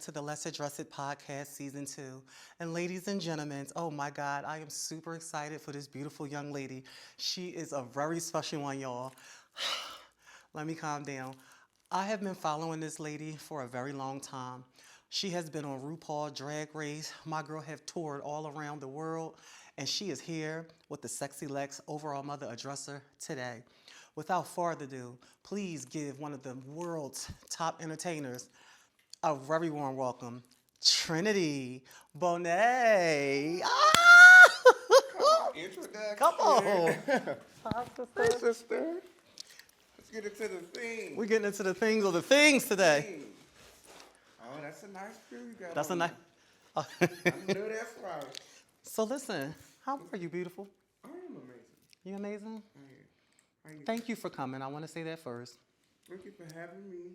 to the Let's Address It podcast, season 2. And ladies and gentlemen, oh my God, I am super excited for this beautiful young lady. She is a very special one, y'all. Let me calm down. I have been following this lady for a very long time. She has been on RuPaul Drag Race. My girl have toured all around the world, and she is here with the Sexy Lex Overall Mother Addresser today. Without further ado, please give one of the world's top entertainers a very warm welcome, Trinity BONET. Introduction. Come on. Hey, sister. Let's get into the thing. We're getting into the things of the things today. Oh, that's a nice view you got. That's a on nice. you. I know that's right. So listen, how are you, beautiful? I am amazing. You amazing? How you? Thank you for coming. I want to say that first. Thank you for having me.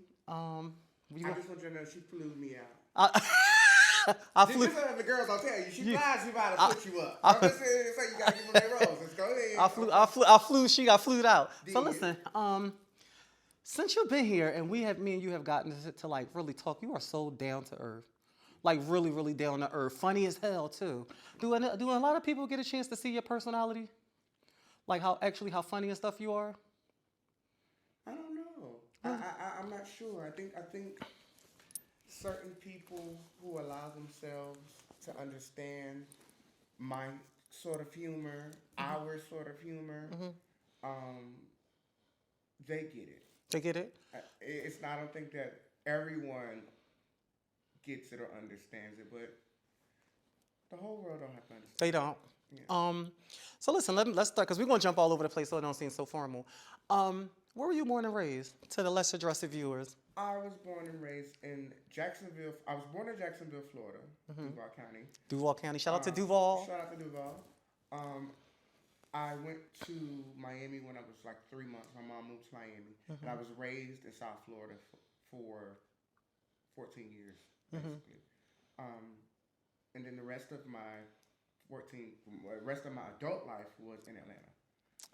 You I just want you to know she flew me out. I flew. Just the girls, I'll tell you. She flies you by to put you up. I'm just saying you gotta give them their roles. Let's go ahead. I flew. She got flued out. Did So you? listen, since you've been here and me and you have gotten to like really talk, you are so down to earth, like really, really down to earth. Funny as hell too. Do a lot of people get a chance to see your personality, like how funny and stuff you are? I don't know. I'm not sure. I think certain people who allow themselves to understand my sort of humor, our sort of humor, they get it. They get it? It's not. I don't think that everyone gets it or understands it, but the whole world don't have to understand. They don't. Yeah. So listen, let's start because we're gonna jump all over the place so it don't seem so formal. Where were you born and raised? To the less addressed viewers. I was born and raised in Jacksonville. I was born in Jacksonville, Florida, Duval County. Duval County. Shout out to Duval. Shout out to Duval. I went to Miami when I was like 3 months. My mom moved to Miami, and I was raised in South Florida for 14 years, basically. And then the rest of my adult life was in Atlanta.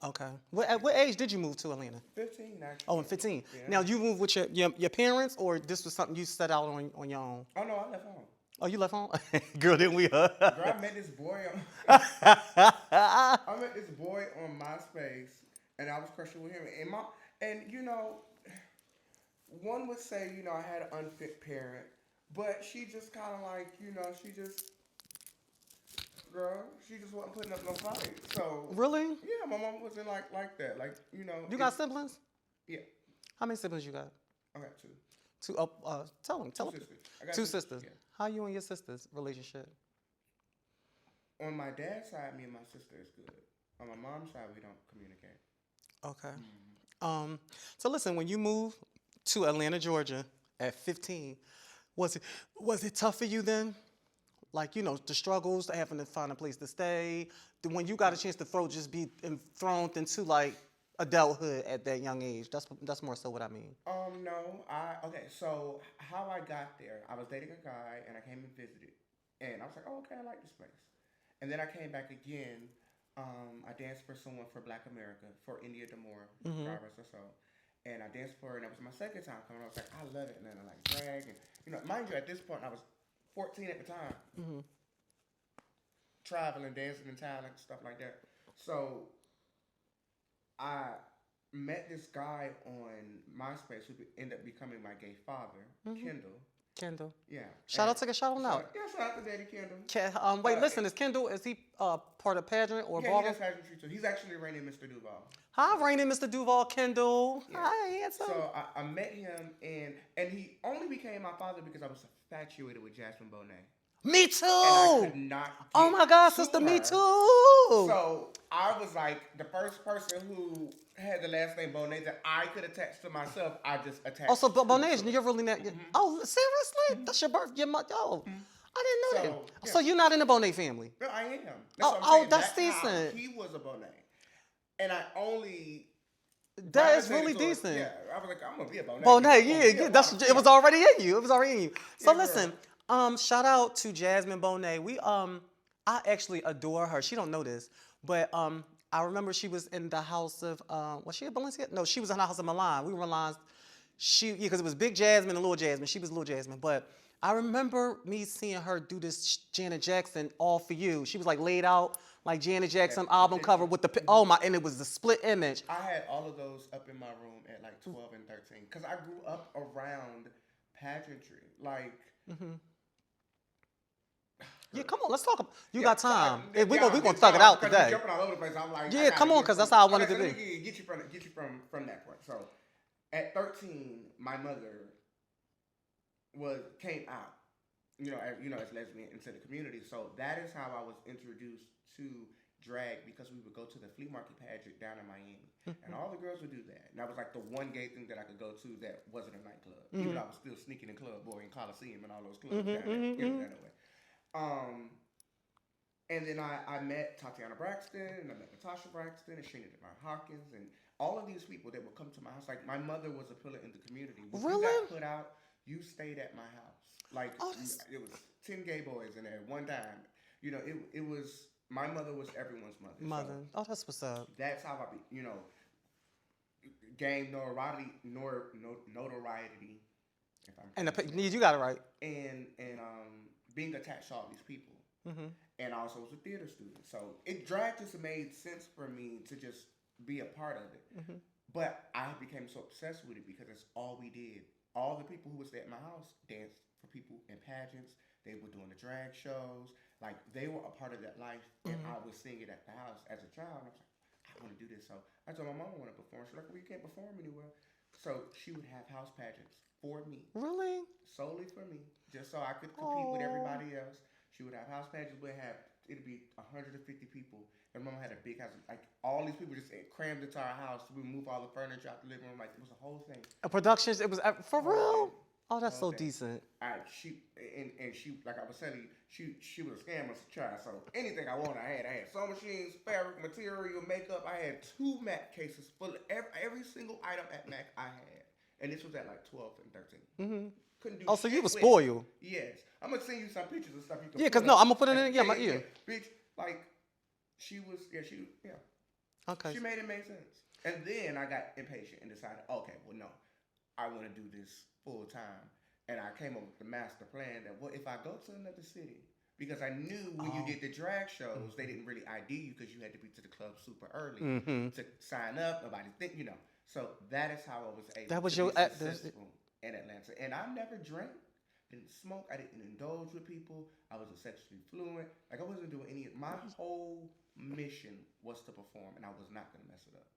Okay. At what age did you move to Atlanta? 15, actually. Oh, in 15. Yeah. Now, you moved with your parents, or this was something you set out on your own? Oh, no, I left home. Oh, you left home? Girl, didn't we? Girl, I met this boy on MySpace, and I was crushing with him. And you know, one would say, you know, I had an unfit parent, but she just kind of like, you know, she just wasn't putting up no fight. So Really? yeah, my mom wasn't like that. Like, you know. You got siblings? Yeah. How many siblings you got? I got two. Two. Tell them. Two sisters. I got Two sisters. Yeah. How you and your sisters' relationship? On my dad's side, me and my sister is good. On my mom's side, we don't communicate. Okay. So listen, when you moved to Atlanta, Georgia at 15, was it tough for you then? Like, you know, the struggles, having to find a place to stay, when you got a chance to be thrown into like adulthood at that young age. That's more so what I mean. No, okay. So how I got there, I was dating a guy and I came and visited, and I was like, oh, okay, I like this place. And then I came back again. I danced for someone for Black America, for India Damore, Progress or so. And I danced for her, and it was my second time coming. I was like, I love it, man. I like drag, and you know, mind you, at this point, I was 14 at the time, traveling, dancing in Thailand, stuff like that. So I met this guy on MySpace who ended up becoming my gay father, Kendall. Yeah. Shout out him out. Yeah, shout out to Daddy Kendall. Wait, listen, is he part of pageant or yeah, ballroom? he does pageantry too. He's actually reigning Mr. Duval. Hi, reigning Mr. Duval, Kendall. Yeah. Hi, handsome. So I met him, and he only became my father because I was infatuated with Jasmine BONET. Me too. And I could not oh my God, to sister, her. me too. So I was like the first person who had the last name BONET that I could attach to myself. I just attached. Also, BONET, you're really not. Oh, seriously? That's your birth. I didn't know that. Yeah. So you're not in the BONET family? No, I am. That's what I'm oh, saying. that's how decent. he was a BONET, and I only. That is really gravitated towards- decent. Yeah, I was like, I'm gonna be a BONET. BONET, yeah. It was already in you. So Yeah, listen, shout out to Jasmine BONET. I actually adore her. She don't know this, but I remember she was in the house of was she at Valencia? No, she was in the house of Milan. We were Milan's. Because it was Big Jasmine and Little Jasmine. She was Little Jasmine, but I remember me seeing her do this Janet Jackson "All for You." She was like laid out like Janet Jackson the album cover picture. with the oh my, and it was the split image. I had all of those up in my room at like 12 and 13 because I grew up around pageantry. Like, Yeah, come on, let's talk. You yeah, got so time. yeah, We gonna just thug it out because today. you're jumping all over the place. I'm like, I Yeah, gotta come on, get because from. that's how I wanted Okay, to so let be. me get you from that point. So, at 13, my mother came out, as lesbian into the community. So that is how I was introduced to drag because we would go to the flea market pageant down in Miami, and all the girls would do that. And that was like the one gay thing that I could go to that wasn't a nightclub, even though I was still sneaking in Club Boy and Coliseum and all those clubs down there, down that way. And then I met Tatiana Braxton, and I met Natasha Braxton, and Sheena Devine Hawkins, and all of these people that would come to my house. Like, my mother was a pillar in the community. When you got put out, you stayed at my house. Like, it was 10 gay boys in there at one time. It was, my mother was everyone's mother. So that's what's up. That's how I gained notoriety. If I'm You got it right. and being attached to all these people. And I also was a theater student. So drag just made sense for me to just be a part of it. But I became so obsessed with it because it's all we did. All the people who would stay at my house danced for people in pageants. They were doing the drag shows. Like, they were a part of that life. And I was seeing it at the house as a child. And I was like, I want to do this. So I told my mom I want to perform. She's like, well, you can't perform anywhere. So she would have house pageants for me. Really? Solely for me. Just so I could compete with everybody else. She would have house pageants. It'd be 150 people. And mom had a big house. Like, all these people just crammed into our house. We moved all the furniture out the living room. Like, it was a whole thing. Productions. It was for real. Oh, that's so decent. She like I was telling you, she was a scammer child. So anything I wanted, I had sewing machines, fabric, material, makeup. I had 2 MAC cases full of every single item at MAC I had, and this was at like 12 and 13. Couldn't do. So you was spoiled. Yes, I'm gonna send you some pictures of stuff you can. Yeah, cause no, I'm gonna put it in my ear. Bitch, like she. Okay. She made it make sense, and then I got impatient and decided, okay, well no, I want to do this full time. And I came up with the master plan that, well, if I go to another city, because I knew when you did the drag shows, they didn't really ID you because you had to be to the club super early to sign up. Nobody So that is how I was able to be successful in Atlanta. And I never drank, didn't smoke, I didn't indulge with people. I was sexually fluent. Like, I wasn't doing my whole mission was to perform, and I was not going to mess it up.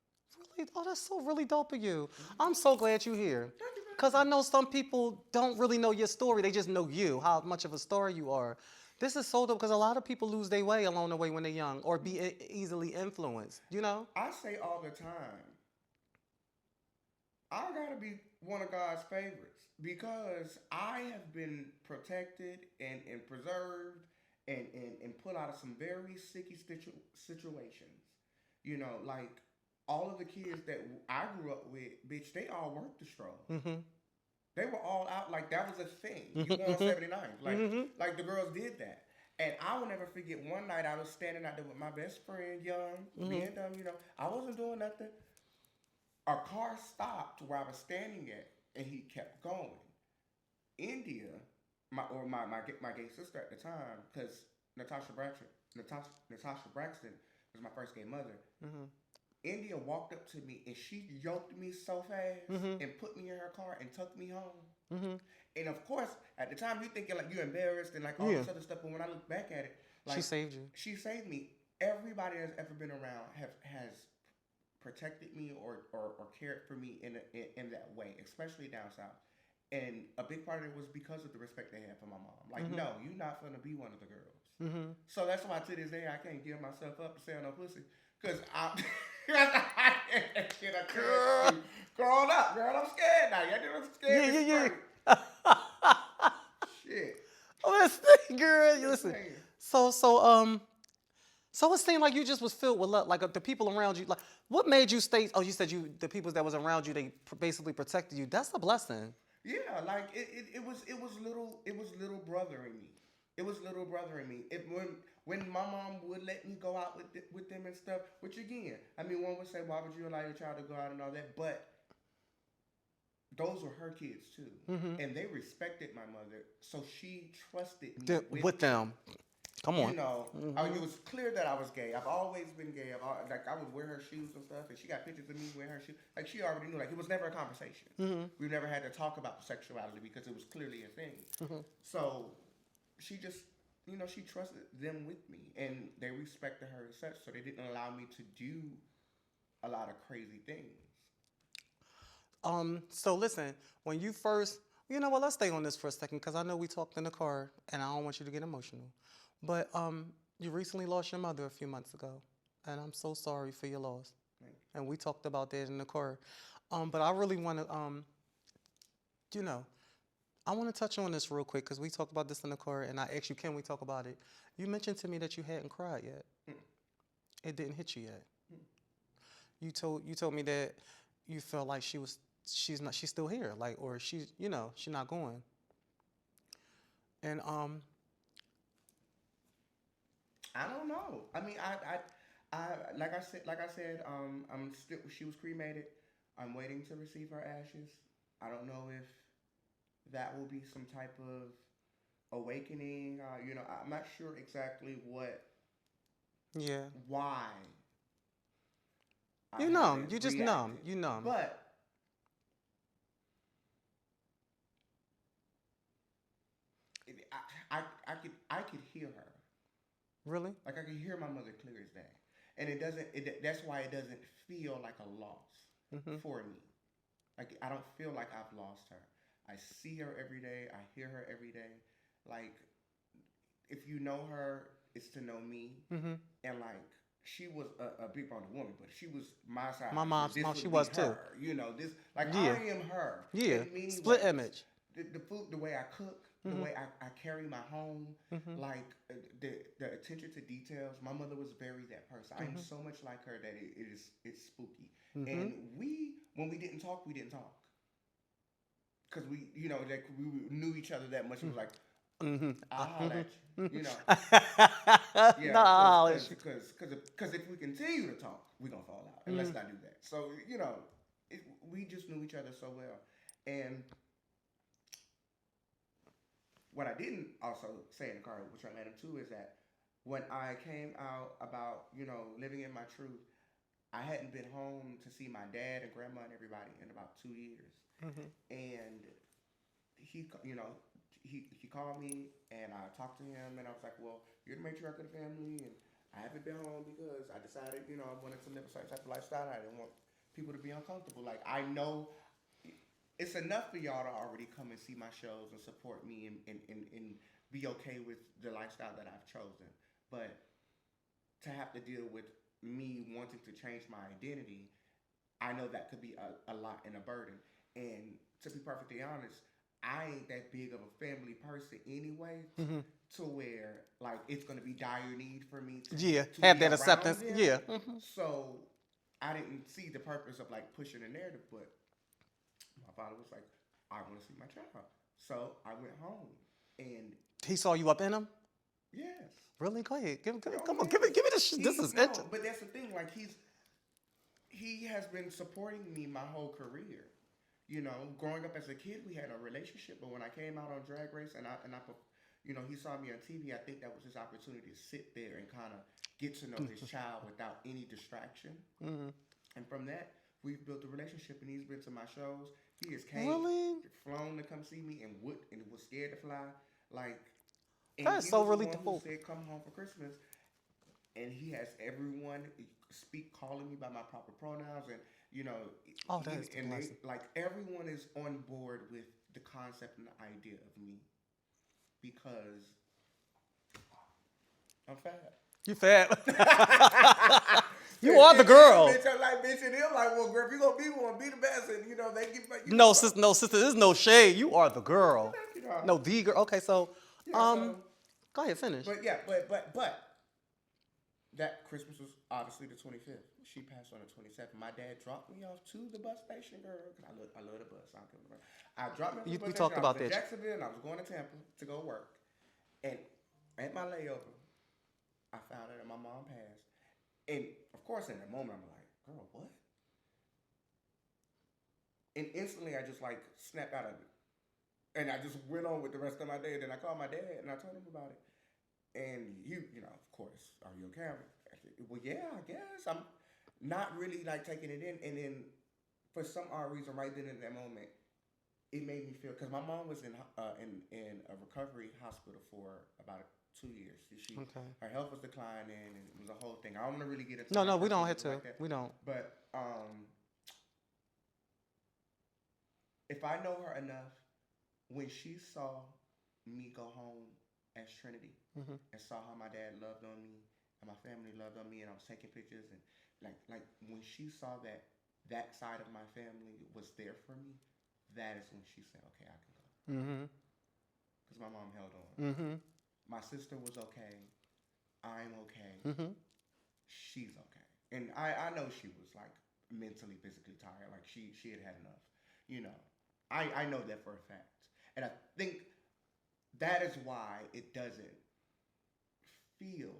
Really? Oh, that's so really dope of you. I'm so glad you're here. Because I know some people don't really know your story. They just know you, how much of a star you are. This is so dope because a lot of people lose their way along the way when they're young or be easily influenced, I say all the time, I got to be one of God's favorites because I have been protected and preserved and put out of some very sticky situations. Like, all of the kids that I grew up with, bitch, they all worked the stroll. They were all out. Like, that was a thing. You won 79. Like the girls did that. And I will never forget one night I was standing out there with my best friend, young, being dumb, I wasn't doing nothing. A car stopped where I was standing at, and he kept going. India, my gay sister at the time, because Natasha Braxton was my first gay mother. India walked up to me and she yoked me so fast and put me in her car and took me home. And of course, at the time you thinking like you're embarrassed and like all this other stuff, but when I look back at it, like, she saved you. She saved me. Everybody that's ever been around has protected me or cared for me in that way, especially down south. And a big part of it was because of the respect they had for my mom. Like, no, you're not gonna be one of the girls. So that's why to this day I can't give myself up to say no pussy. Because shit I couldn't growing up, girl. I'm scared now. I'm scared. Shit. Oh, that's girl. Listen. So it seemed like you just was filled with love. Like the people around you. Like, what made you stay? Oh, you said the people that was around you, they basically protected you. That's a blessing. Yeah, like it was little brother in me. It was little brother in me. When my mom would let me go out with them and stuff, which again, I mean, one would say, why would you allow your child to go out and all that? But those were her kids too, Mm-hmm. and they respected my mother, so she trusted me with With them. them. Come You on. know, Mm-hmm. it was clear that I was gay. I've always been gay. Like I would wear her shoes and stuff, and she got pictures of me wearing her shoes. Like she already knew. Like it was never a conversation. Mm-hmm. We never had to talk about sexuality because it was clearly a thing. Mm-hmm. So she just, she trusted them with me, and they respected her as such. So they didn't allow me to do a lot of crazy things. So listen, when you first, you know what, let's stay on this for a second because I know we talked in the car and I don't want you to get emotional. But you recently lost your mother a few months ago, and I'm so sorry for your loss. Thank And we talked about that in the car. But I really want to, you know, I want to touch on this real quick because we talked about this in the car, and I asked you, can we talk about it? You mentioned to me that you hadn't cried yet. you. It didn't hit you yet. Mm. You told me that you felt like she's still here, like, or she's not going. And I don't know. I mean, like I said, I'm still. She was cremated. I'm waiting to receive her ashes. I don't know if that will be some type of awakening. I'm not sure exactly yeah, why I you numb. haven't You just numb. reacted, You numb. but I could hear her. Really? Like I can hear my mother clear as day, and it doesn't. That's why it doesn't feel like a loss Mhm. for me. Like I don't feel like I've lost her. I see her every day. I hear her every day. Like if you know her, it's to know me. Mhm. And like she was a big boned woman, but she was my size. My So mom's this mom. would She be was too. her. This like I Yeah. am her Yeah. in many Split ways. image. The food, the way I cook, the Mhm. way I carry my home, Mhm. like the attention to details. My mother was very that person. I am Mhm. so much like her that it's spooky. Mhm. And when we didn't talk, we didn't talk because like we knew each other that much. It was like Mhm. I'll holler at you, No, yeah, because if we continue to talk, we're gonna fall out, and let's Mhm. not do that. So we just knew each other so well, and what I didn't also say in the car, which I led him to, is that when I came out about living in my truth, I hadn't been home to see my dad and grandma and everybody in about 2 years, Mhm. and he he called me and I talked to him and I was like, well, you're the matriarch of the family and I haven't been home because I decided I wanted to live a certain type of lifestyle. I didn't want people to be uncomfortable. Like I know it's enough for y'all to already come and see my shows and support me and be okay with the lifestyle that I've chosen. But to have to deal with me wanting to change my identity, I know that could be a lot and a burden. And to be perfectly honest, I ain't that big of a family person anyway, Mhm. to where like it's gonna be dire need for me Yeah. to Have be that around acceptance. them. Yeah. Mhm. So I didn't see the purpose of like pushing a narrative, but my father was like, I want to see my child. So I went home. And He saw you up in him. yes. Really? Go ahead. Oh Come on. yes. Give me this. This is it. No, but that's the thing. Like he has been supporting me my whole career. Growing up as a kid, we had a relationship, but when I came out on Drag Race he saw me on TV, I think that was his opportunity to sit there and kind of get to know his child without any distraction. Mhm. And from that, we've built a relationship, and he's been to my shows. He has came, Really? flown to come see me, and was scared to fly. Like, and That is he so was the one who relatable. said, "Come home for Christmas." And he has everyone calling me by my proper pronouns, and Oh, that is the and they blessing. like everyone is on board with the concept and the idea of me because I'm fat. You fat. You are the And girl. bitch, I'm like, bitch, and them like, well, girl, if you gonna be the best, and they give like, No, sister. No, sister. There's no shade. You are the girl. thank you, dog. No, the girl. Okay, so, Yeah, so, go ahead, finish. but yeah, but that Christmas was obviously the 25th. She passed on the 27th. My dad dropped me off to the bus station, girl, because I love the bus. I dropped me off to the We bus station. talked I was about in that. Jacksonville, and I was going to Tampa to go work. And at my layover, I found out that my mom passed. And of course, in that moment, I'm like, girl, what? And instantly, I just like snapped out of it. And I just went on with the rest of my day. And then I called my dad and I told him about it. And of course, are you okay? I said, well, yeah, I guess. I'm not really like taking it in. And then for some odd reason, right then in that moment, it made me feel, because my mom was in a recovery hospital for about 2 years. Her health was declining, and it was a whole thing. I don't want to really get into No, we don't have to. like We don't. But if I know her enough, when she saw me go home as Trinity and saw how my dad loved on me and my family loved on me, and I was taking pictures, and like when she saw that side of my family was there for me, that is when she said, okay, I can go. Because my mom held on. My sister was okay. I'm okay. She's okay. And I know she was like mentally, physically tired. Like she had enough. I know that for a fact. And I think that is why it doesn't feel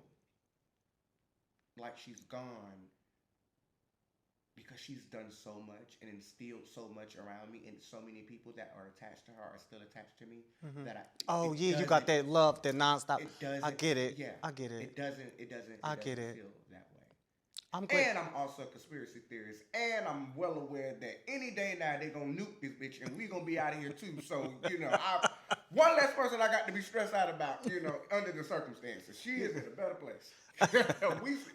like she's gone, because she's done so much and instilled so much around me, and so many people that are attached to her are still attached to me. That you got that love, that nonstop. It doesn't. I get it. Yeah, I get it. It doesn't. I get it. Feel that way. I'm good. And I'm also a conspiracy theorist, and I'm well aware that any day now they're gonna nuke this bitch, and we gonna be out of here too. So one less person I got to be stressed out about. Under the circumstances, she is in a better place.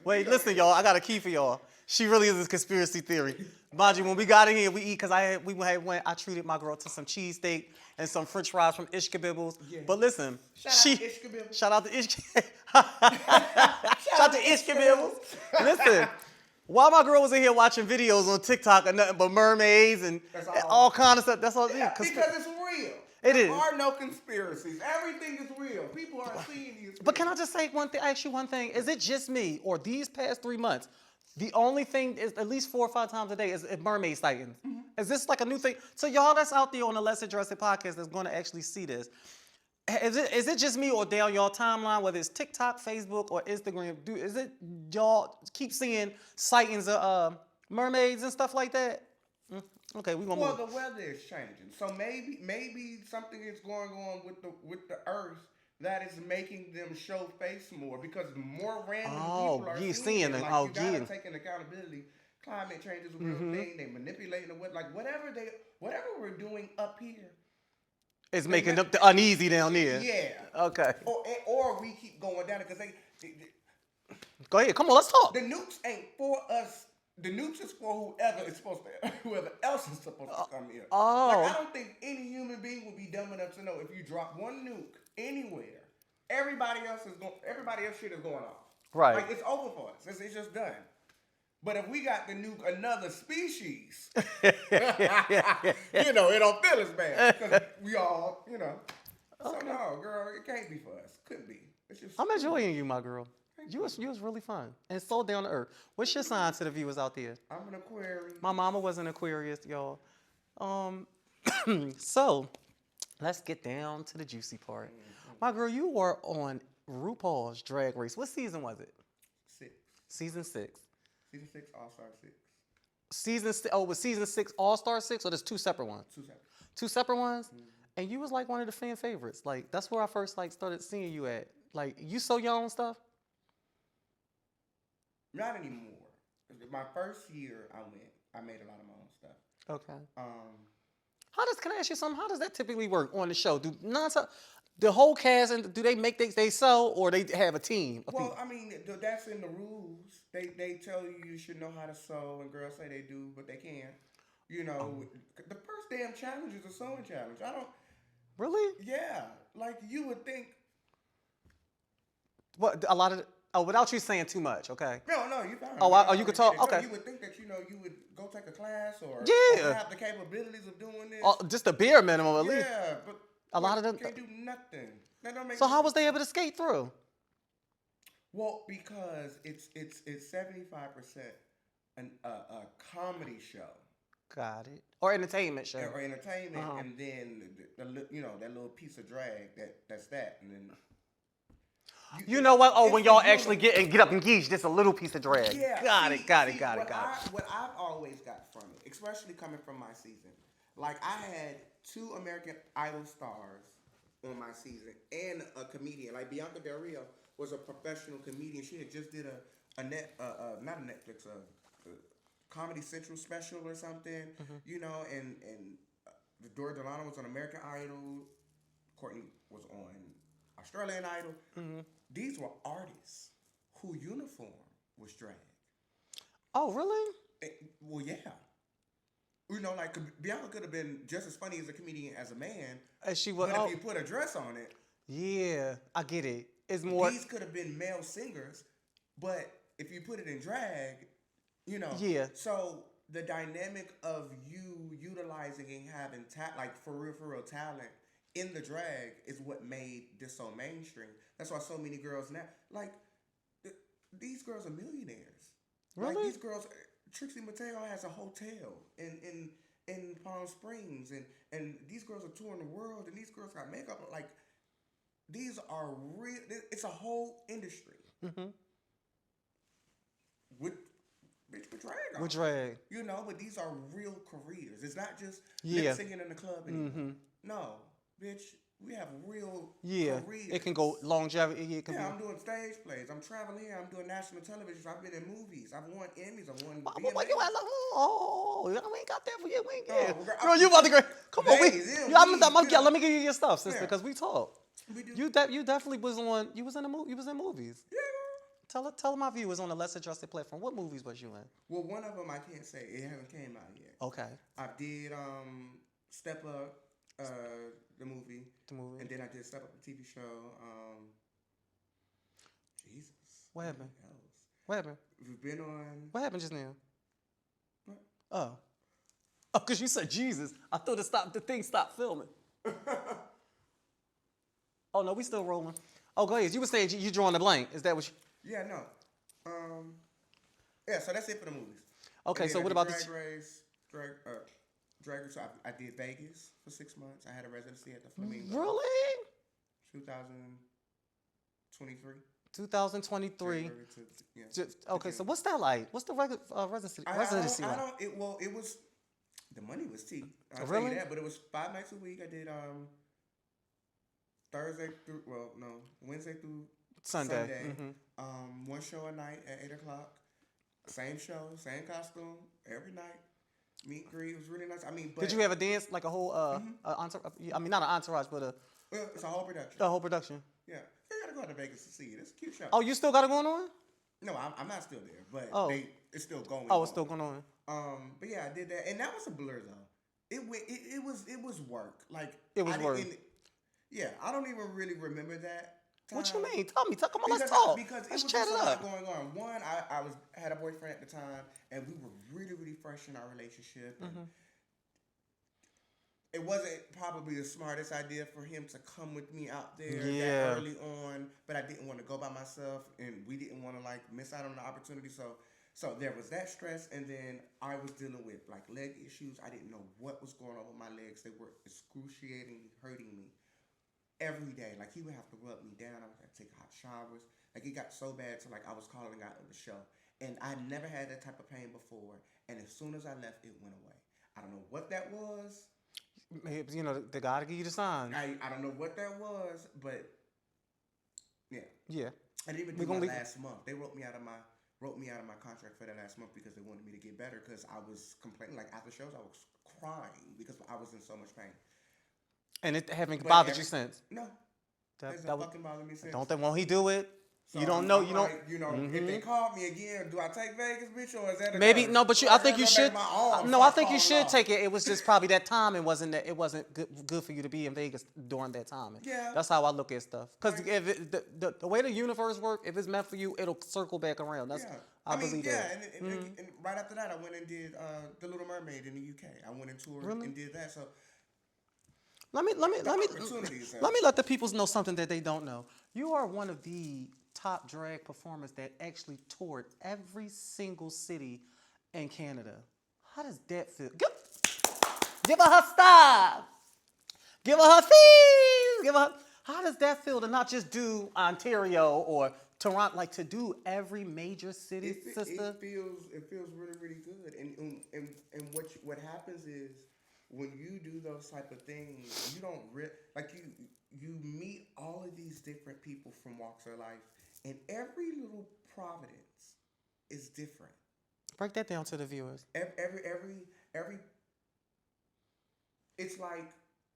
Wait, listen, y'all. I got a key for y'all. She really is a conspiracy theory. Mind you, when we got in here, we eat, because I treated my girl to some cheesesteak and some French fries from Ishkabibbles. Yeah. But listen, shout out to Ishkabibbles. Shout out to Ishkabibbles. Listen, while my girl was in here watching videos on TikTok and nothing but mermaids and all kind of stuff, that's all. Yeah, because it's real. There are no conspiracies. Everything is real. People are seeing these. But can I just say one thing? Ask you one thing. Is it just me, or these past 3 months, the only thing is at least 4 or 5 times a day is mermaid sightings? Is this like a new thing? So y'all that's out there on the Less Addressed podcast that's going to actually see this, is it just me, or down y'all timeline, whether it's TikTok, Facebook, or Instagram, is it y'all keep seeing sightings of mermaids and stuff like that? Okay, we're gonna move. Well, the weather is changing, so maybe something is going on with the Earth that is making them show face more, because more random people are seeing it. Like, you gotta take an accountability. Climate change is a real thing. They manipulating the weather. Like whatever we're doing up here, it's making them uneasy down there. Yeah. Okay. Or we keep going down it, because they go ahead. Come on, let's talk. The nukes ain't for us. The nukes is for whoever else is supposed to come here. Oh. I don't think any human being would be dumb enough to know if you drop one nuke anywhere, everybody else shit is going off. Right. Like, it's over for us. It's just done. But if we got to nuke another species, it don't feel as bad, because we all, So no, girl, it can't be for us. Couldn't be. It's just. I'm enjoying you, my girl. You was really fun and so down to earth. What's your sign to the viewers out there? I'm an Aquarius. My mama was an Aquarius, y'all. So let's get down to the juicy part. My girl, you were on RuPaul's Drag Race. What season was it? 6. Season 6. Season 6, All-Star 6. Was season 6 All-Star 6, or there's 2 separate ones? 2 separate. 2 separate ones? And you was like one of the fan favorites. Like, that's where I first started seeing you at. Like, you so young and stuff? Not anymore. My first year I made a lot of my own stuff. Okay. Can I ask you something? How does that typically work on the show? The whole cast, and do they make they sew, or they have a team? Well, I mean, that's in the rules. They tell you should know how to sew, and girls say they do, but they can't. The first damn challenge is a sewing challenge. I don't. Really? Yeah. Like, you would think. What, a lot of. Without you saying too much, okay? No, you fine. You could talk. Okay. You would think that you would go take a class or have the capabilities of doing this. Just the bare minimum, at least. Yeah, but a lot of them can't do nothing. That don't make so sense. How was they able to skate through? Well, because it's 75% a comedy show. Got it. Or entertainment show. Or entertainment, and then that little piece of drag that's that, and then. You know what? Oh, when y'all actually get up and geesh, just a little piece of drag. Yeah. Got it. What I've always got from it, especially coming from my season, Like I had 2 American Idol stars on my season and a comedian. Like Bianca Del Rio was a professional comedian. She had just did not a Netflix, Comedy Central special or something. You know, and Dora Delano was on American Idol. Courtney was on Australian Idol. These were artists who uniform was drag. Oh, really? Well, yeah. You know, like Bianca could have been just as funny as a comedian as a man. As she was. But if you put a dress on it, yeah, I get it. It's more. These could have been male singers, but if you put it in drag, you know. Yeah. So the dynamic of you utilizing and having like for real talent in the drag is what made this so mainstream. That's why so many girls now, like these girls are millionaires. Really? Like these girls. Trixie Mateo has a hotel in Palm Springs, and these girls are touring the world, and these girls got makeup. Like, these are real. It's a whole industry. With drag. With drag. You know, but these are real careers. It's not just singing in the club anymore. No, bitch. We have real careers. It can go longevity. I'm doing stage plays. I'm traveling here. I'm doing national television. I've been in movies. I've won Emmys. I've won. But you we ain't got that for you. We ain't get. Girl, you about to go? Come on, let me give you your stuff, sister, Yeah. because we talk. We do. You definitely was on. You was in a movie. You was in movies. Yeah. Tell my viewers on a less adjusted platform. What movies was you in? Well, one of them I can't say. It hasn't came out yet. Okay. I did Step Up, the movie. And then I did Step Up, the TV show. Jesus. What happened? What happened? We've been on. What happened just now? What? Oh, because you said Jesus. I thought the thing stopped filming. Oh no, we still rolling. Oh, go ahead. You were saying you drawing the blank. Is that what you? Yeah, no. Yeah, so that's it for the movies. Okay, so what about Drag Race? So I did Vegas for 6 months. I had a residency at the Flamingo. Really? 2023. 2023. Yeah. Okay, so what's that like? What's the residency like? It was, the money was cheap. I'll Really? tell you that, but it was 5 nights a week. I did Wednesday through Sunday. One show a night at 8 o'clock. Same show, same costume every night. Meet and greet. It was really nice. I mean, but did you ever dance like a whole entourage? I mean, not an entourage, but it's a whole production. a whole production. Yeah, you gotta go out to Vegas to see it. It's a cute show. Oh, you still got it going on? No, I'm not still there, but it's still going. Oh, it's still going on. But yeah, I did that, and that was a blur though. It was work. Like it was work. Yeah, I don't even really remember that. What you mean? Tell me. Come on, let's talk. Because let's it was chat just it a lot up. going on. One, I had a boyfriend at the time, and we were really, really fresh in our relationship. And it wasn't probably the smartest idea for him to come with me out there that early on, but I didn't want to go by myself, and we didn't want to like miss out on the opportunity. So there was that stress, and then I was dealing with like leg issues. I didn't know what was going on with my legs. They were excruciatingly hurting me. Every day, like he would have to rub me down. I would have to take hot showers. Like it got so bad to like I was calling out of the show, and I never had that type of pain before. And as soon as I left, it went away. I don't know what that was. Maybe, they gotta give you the sign. I don't know what that was, but yeah. I didn't even do my last month. They wrote me out of my contract for that last month because they wanted me to get better because I was complaining. Like after shows, I was crying because I was in so much pain. And it haven't bothered you since? No. That fucking bothered me since. Won't he do it? So you don't know. If they called me again, do I take Vegas, bitch, or is that maybe no? But I think you should. No, I think you should take it. It was just probably that time. It wasn't good for you to be in Vegas during that time. Yeah, that's how I look at stuff. Because if the way the universe works, if it's meant for you, it'll circle back around. That's I believe that. And right after that, I went and did The Little Mermaid in the UK. I went and toured and did that. So. Let me let the people know something that they don't know. You are one of the top drag performers that actually toured every single city in Canada. How does that feel? Give her style. Give her fees. How does that feel to not just do Ontario or Toronto, like to do every major city, sister? It feels really, really good. And what happens is when you do those type of things, you don't like you meet all of these different people from walks of life, and every little providence is different. Break that down to the viewers. Every it's like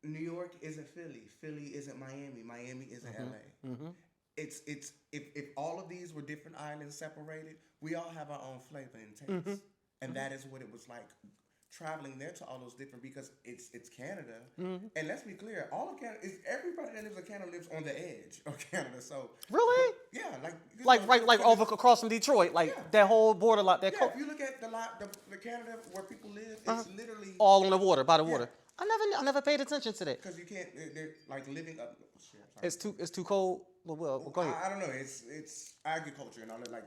New York isn't Philly. Philly isn't Miami. Miami isn't LA. Mm-hmm. It's if all of these were different islands separated, we all have our own flavor and taste, Mm-hmm. and that is what it was like traveling there to all those different because it's Canada, Mm-hmm. and let's be clear, all of Canada is everybody that lives in Canada lives on the edge of Canada. So Really? yeah, Like over across from Detroit, like Yeah. that whole border lot. That yeah. If you look at the Canada where people live, it's literally all on the water, by the Yeah. water. I never paid attention to that. because you can't. They're like living up. Shit, I'm sorry. It's too cold. Well, go ahead. I don't know. It's agriculture and all that. Like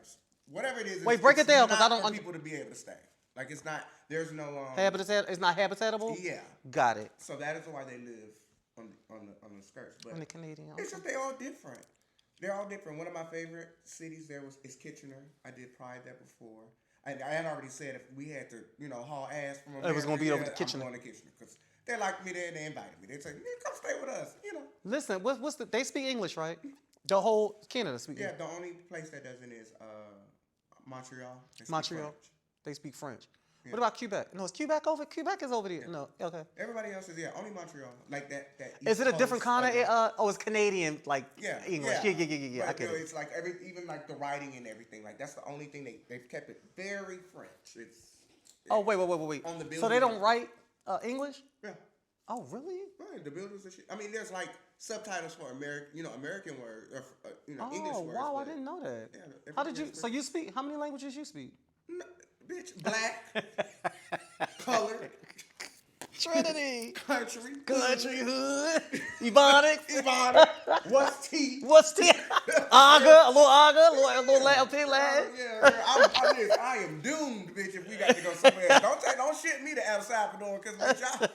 whatever it is. Wait, break it's it down, 'cause not I don't for people to be able to stay. Like it's not. There's no It's not habitatable. Yeah. Got it. So that is why they live on the skirts. But On the Canadian. it's just they're all different. They're all different. One of my favorite cities there is Kitchener. I did Pride there before. I had already said if we had to, haul ass from America, It was gonna be over to Kitchener. I'm going to Kitchener because they liked me there and they invited me. They said, "Come stay with us." Listen, what's they speak English, right? The whole Canada speak Yeah, English. the only place that doesn't is Montreal. They speak Montreal. French. They speak French. Yeah. What about Quebec? No, is Quebec over? Quebec is over there. No, okay. Everybody else is only Montreal. Like that. Is it a different kind of? It's Canadian, like Yeah, English. Yeah. I But, get it. it's like even like the writing and everything. Like that's the only thing they've kept it very French. Oh wait. On the So they building. don't write English? Yeah. Oh really? Right, the buildings and shit. I mean, there's like subtitles for American words, or, Oh English words. wow, I but- didn't know that. Yeah, How did you? everything So you speak? How many languages you speak? No, bitch, black, colored, Trinity. country, Hood. Ebonics. what's tea? What's the aga? A little Latin. Yeah, girl, I am doomed, bitch. If we got to go somewhere else, don't shit me to El Salvador, cause bitch,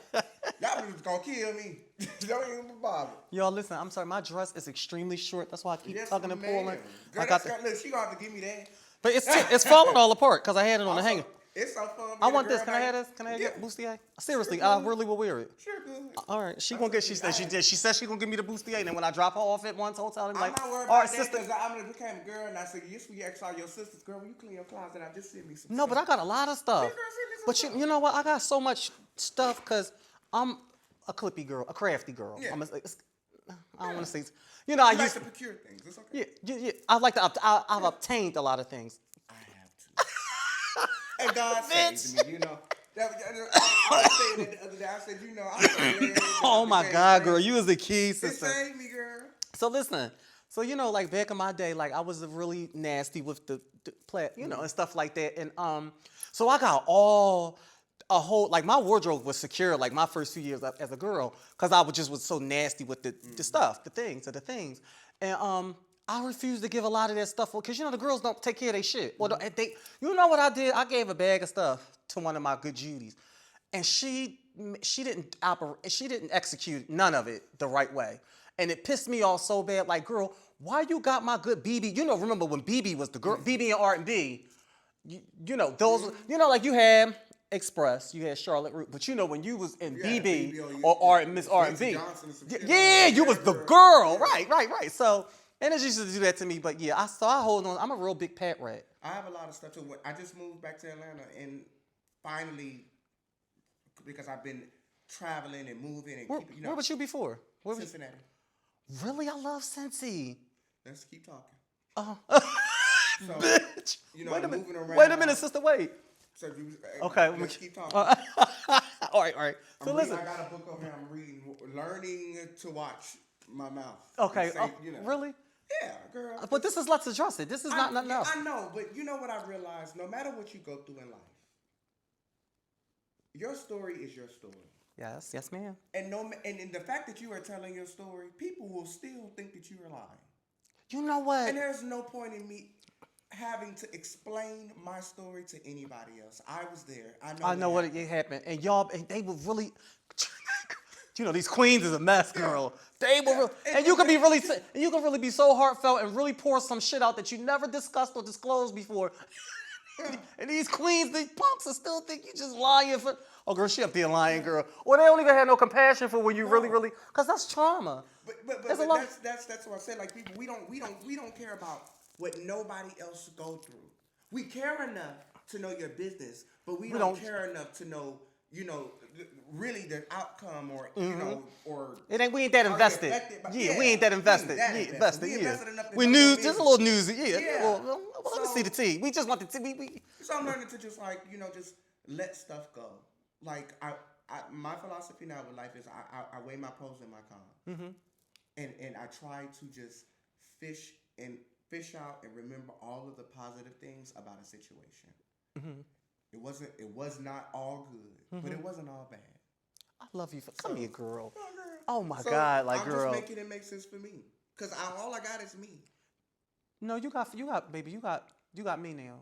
y'all just gonna kill me. Don't even bother. Y'all listen. I'm sorry. My dress is extremely short. That's why I keep Yes, tugging and ma'am. pulling. Girl, I got the, look, she gonna have to give me that. but it's falling all apart because I had it on the hanger. It's so fun. I being a want this. girl Can I like- have this? Can I have Yeah. that bustier? Seriously, Sure, I good. really will wear it. Sure, good. All right, she gonna get. She said she did. She said she gonna give me the bustier, and then when I drop her off at once, whole time, I'm I'm like, not worried all right, about that sister. because I became a girl and I said, yes, we asked all your sisters, girl, will you clean your closet? I just send me some No, but I got a lot of stuff. Yeah, girl, send me some But stuff. you know what? I got so much stuff because I'm a clippy girl, a crafty girl. Yeah. I don't want to say. You know, I You like used to to. procure things. It's okay. Yeah. I like to. I've obtained a lot of things. I have to. And God saved me, I was saying that the other day. I said, I'm so glad Oh my became God, saved. girl, you was the key, It sister. saved me, girl. So listen, like back in my day, like I was really nasty with the and stuff like that, and so I got a whole like my wardrobe was secure like my first few years as a girl because I was so nasty with the stuff, the things, and I refused to give a lot of that stuff because the girls don't take care of their shit. Well, you know what I did? I gave a bag of stuff to one of my good Judies, and she didn't execute none of it the right way. And it pissed me off so bad. Like, girl, why you got my good BB? Remember when BB was the girl, BB and R&B? Those. Like you had Express, you had Charlotte Root, but when you was in Yeah, BB BB, or Miss Nancy R&B, Johnson and some shit yeah, like that. you was the Yeah, girl, yeah. right. So, and it used to do that to me. But yeah, I hold on. I'm a real big pat rat. I have a lot of stuff too. I just moved back to Atlanta and finally, because I've been traveling and moving and Where was you before? Where was you? Cincinnati. Really, I love Cincy. Let's keep talking. Oh, So, bitch. wait a minute. Moving around. Wait a minute, sister. Wait. So Okay. let's keep talking. All right. So listen. I got a book over here. I'm reading, learning to watch my mouth. Okay. And say, Really? Yeah, girl. But this is Let's Address It. This is not nothing else. I know, but you know what I realized? No matter what you go through in life, your story is your story. Yes, ma'am. And in the fact that you are telling your story, people will still think that you are lying. You know what? And there's no point in me having to explain my story to anybody else. I was there. I know what it happened. And y'all, and they were really, these queens is a mess, girl. They were, really, and you can really be so heartfelt and really pour some shit out that you never discussed or disclosed before. And these queens, these punks, will still think you just lying for. Oh, girl, she up there lying, girl. Or they don't even have no compassion for when you really, because that's trauma. But There's a lot. that's what I said. Like people, we don't care about what nobody else go through. We care enough to know your business, but we don't care enough to know, really the outcome or or it ain't. We ain't that invested. Yeah, we ain't that invested. We invested enough to We know news, your just a business. little newsy. Yeah. Yeah. Well, let me see the tea. We just want the tea. So I'm learning to just just let stuff go. Like my philosophy now with life is I weigh my pros and my cons, and I try to just fish out and remember all of the positive things about a situation. It was not all good, but it wasn't all bad. I love you. Come here, girl. Oh, girl. Oh my So God, like I'm girl. just making it make sense for me, cause all I got is me. No, you got, baby, you got me now.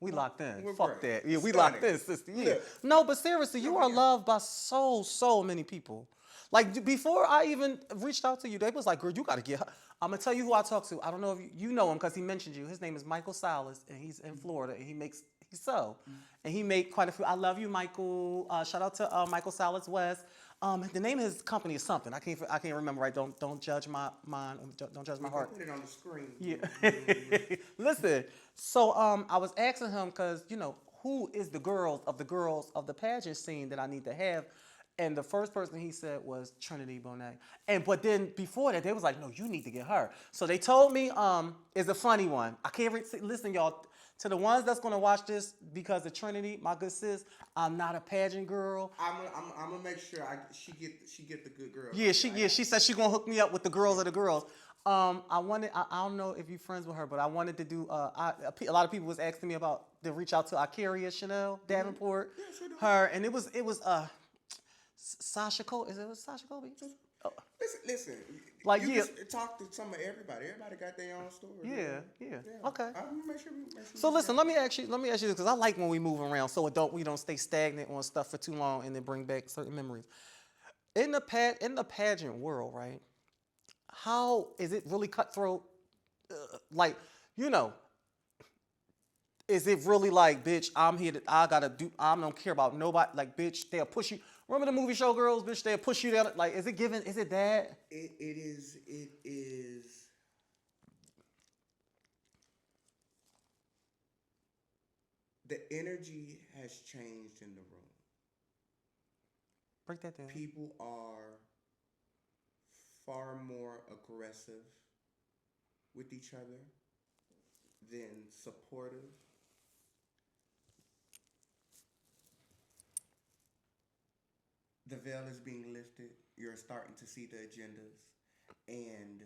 We locked in. We're Fuck great. that. Yeah, we Stunning. locked in, sister. Yeah. Look. No, but seriously, you are loved by so many people. Like before I even reached out to you, they was like, girl, you gotta get her. I'm gonna tell you who I talked to. I don't know if you know him because he mentioned you. His name is Michael Salas, and he's in Florida, and and he made quite a few. I love you, Michael. Shout out to Michael Salas West. The name of his company is something. I can't remember right. Don't judge my mind. Don't judge my heart. Put it on the screen. Yeah. Listen. So I was asking him because who is the girls of the pageant scene that I need to have. And the first person he said was Trinity BONET. But then before that, they was like, no, you need to get her. So they told me is a funny one. I can't listen, y'all. To the ones that's gonna watch this because of Trinity, my good sis, I'm not a pageant girl. I'm gonna make sure she get the good girl. Yeah, she said she gonna hook me up with the girls of the girls. I don't know if you friends with her, but I wanted to do. A lot of people was asking me about to reach out to Ikaria Chanel Davenport, her, and it was Sasha Cole. Is it Sasha Colby? Oh. Listen. Like you can talk to some of everybody. Everybody got their own story. Yeah. Okay. Make sure So listen, let me ask you this because I like when we move around, so we don't stay stagnant on stuff for too long and then bring back certain memories. In the pageant world, right? How is it really cutthroat? Is it really like, bitch, I'm here I don't care about nobody. Like, bitch, they'll push you. Remember the movie Showgirls, bitch, they'll push you down. Like, is it that? It is. The energy has changed in the room. Break that down. People are far more aggressive with each other than supportive. The veil is being lifted. You're starting to see the agendas. And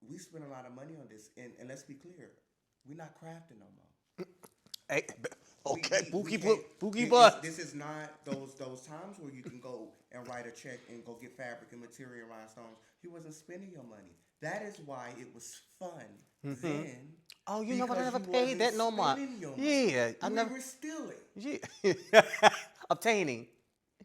we spend a lot of money on this. And let's be clear, we're not crafting no more. Hey, okay, Bookie butt. This is not those times where you can go and write a check and go get fabric and material rhinestones. You wasn't spending your money. That is why it was fun then. Oh, you know what? I never paid that no more. Yeah, I never. We were stealing. Yeah, obtaining.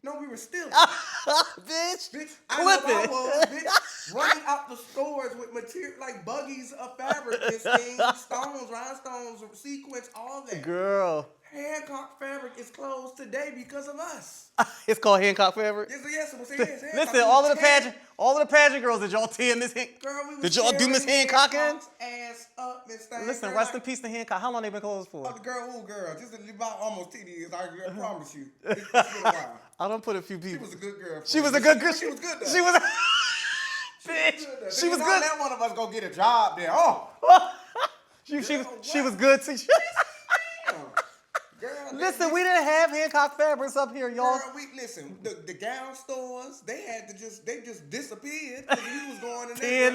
No, we were stealing. Bitch, I know I was, bitch, running out the stores with material like buggies of fabric, this thing, stones, rhinestones, sequins, all that. Girl. Hancock Fabric is closed today because of us. It's called Hancock Fabric? Yes, it was Hancock. Listen, all of the pageant girls, did y'all tear Miss Hancock? Girl, we did y'all do Miss Hancock in? Ass up, Miss thing. Listen, rest in peace to Hancock. How long they been closed for? Oh, girl. Just about almost 10 years. I promise you. It's been a while. I done put a few people. She was a good girl. She was a good girl. She was good though. She was bitch. She was good. Let one of us go get a job there. Oh. She was good too. Girl, listen, we didn't have Hancock Fabrics up here, y'all. Girl, listen. The gown stores, they just disappeared because we was going in there.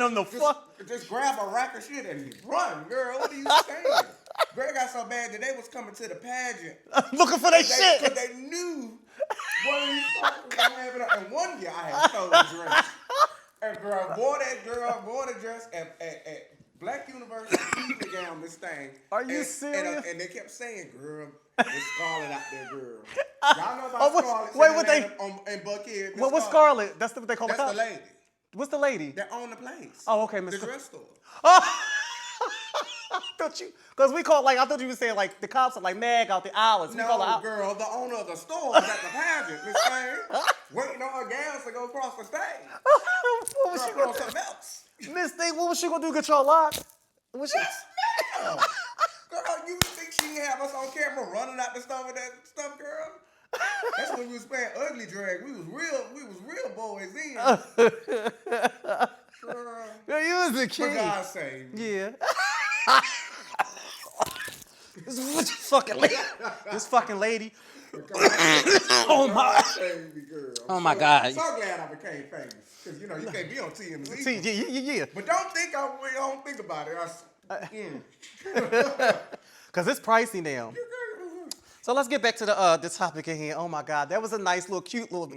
Just grab a rack of shit and run, girl. What are you saying? Greg got so bad that they was coming to the pageant looking for their shit because they knew one of these songs was gonna have it. And one year I had stolen a dress, and girl wore the dress at Black University evening gown. This thing. Are you serious? And they kept saying, "Girl, it's Scarlet out there, girl." Y'all know about Scarlet? Wait, what they? In Buckhead. What's Scarlet? That's what they call. That's the lady. What's the lady? That owned the place. Oh, okay, The dress store. Oh. what you? Because we call, like, I thought you were saying, like, the cops are like mag out the hours. We call No, out. girl, the owner of the store was at the pageant, Miss Thing, waiting on her gals to go across the stage. What was Girl, she put on gonna something else. do? Miss Thing, what was she gonna do? Get y'all locked? What she? Yes, ma'am. Girl, you think she didn't have us on camera running out the store with that stuff, girl? That's when we was playing ugly drag. We was real boys then. Girl, Girl, you was a for king. God's sake. Yeah. This fucking lady. This fucking lady. Oh my. Oh my God. So glad I became famous. Because, you know, you can't be on TMZ. Yeah. But don't think about it. Because it's pricey now. So let's get back to the topic at hand. Oh my God, that was a nice little, cute little.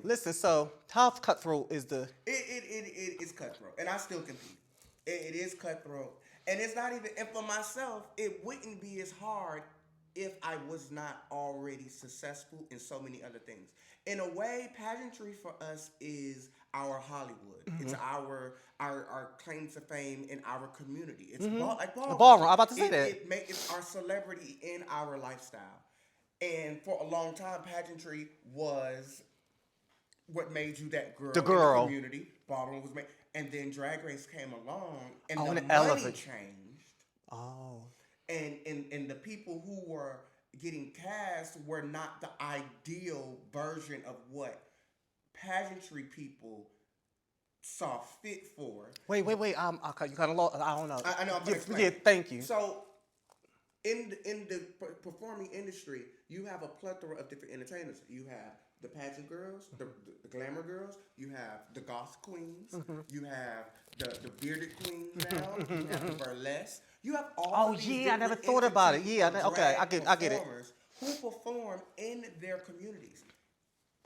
Listen, so how cutthroat is the? It is cutthroat, and I still compete. It is cutthroat, and it's not even. And for myself, it wouldn't be as hard if I was not already successful in so many other things. In a way, pageantry for us is our Hollywood. It's our claim to fame in our community. It's like ballroom. The ballroom. I'm about to say that. It's our celebrity in our lifestyle. And for a long time, pageantry was what made you that girl. The girl. In the community. Ballroom was made. And then Drag Race came along, and the an money elephant. changed. Oh. And the people who were getting cast were not the ideal version of what pageantry people saw fit for. Wait. You kind of lost. I don't know. I know. I'm gonna explain. Yeah, thank you. So, in the performing industry, you have a plethora of different entertainers. You have the pageant girls, the glamour girls. You have the goth queens. You have the bearded queens now. You have the burlesque. You have all. Of these I never thought about it. Yeah, okay, I get it. Who perform in their communities.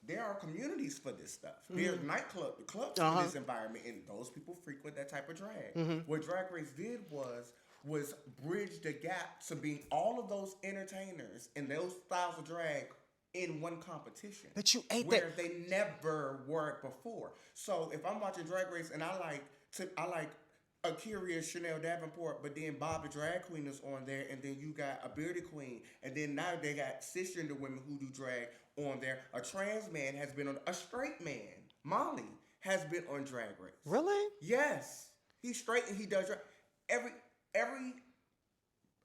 There are communities for this stuff. There's the clubs for this environment, and those people frequent that type of drag. What Drag Race did was bridge the gap to being all of those entertainers and those styles of drag in one competition. But you ate where they never were before. So if I'm watching Drag Race and I like Akira Chanel Davenport, but then Bob the drag queen is on there, and then you got a bearded queen, and then now they got cisgender women who do drag on there. A trans man has been on, a straight man, Molly, has been on Drag Race. Really? Yes. He's straight and he does drag.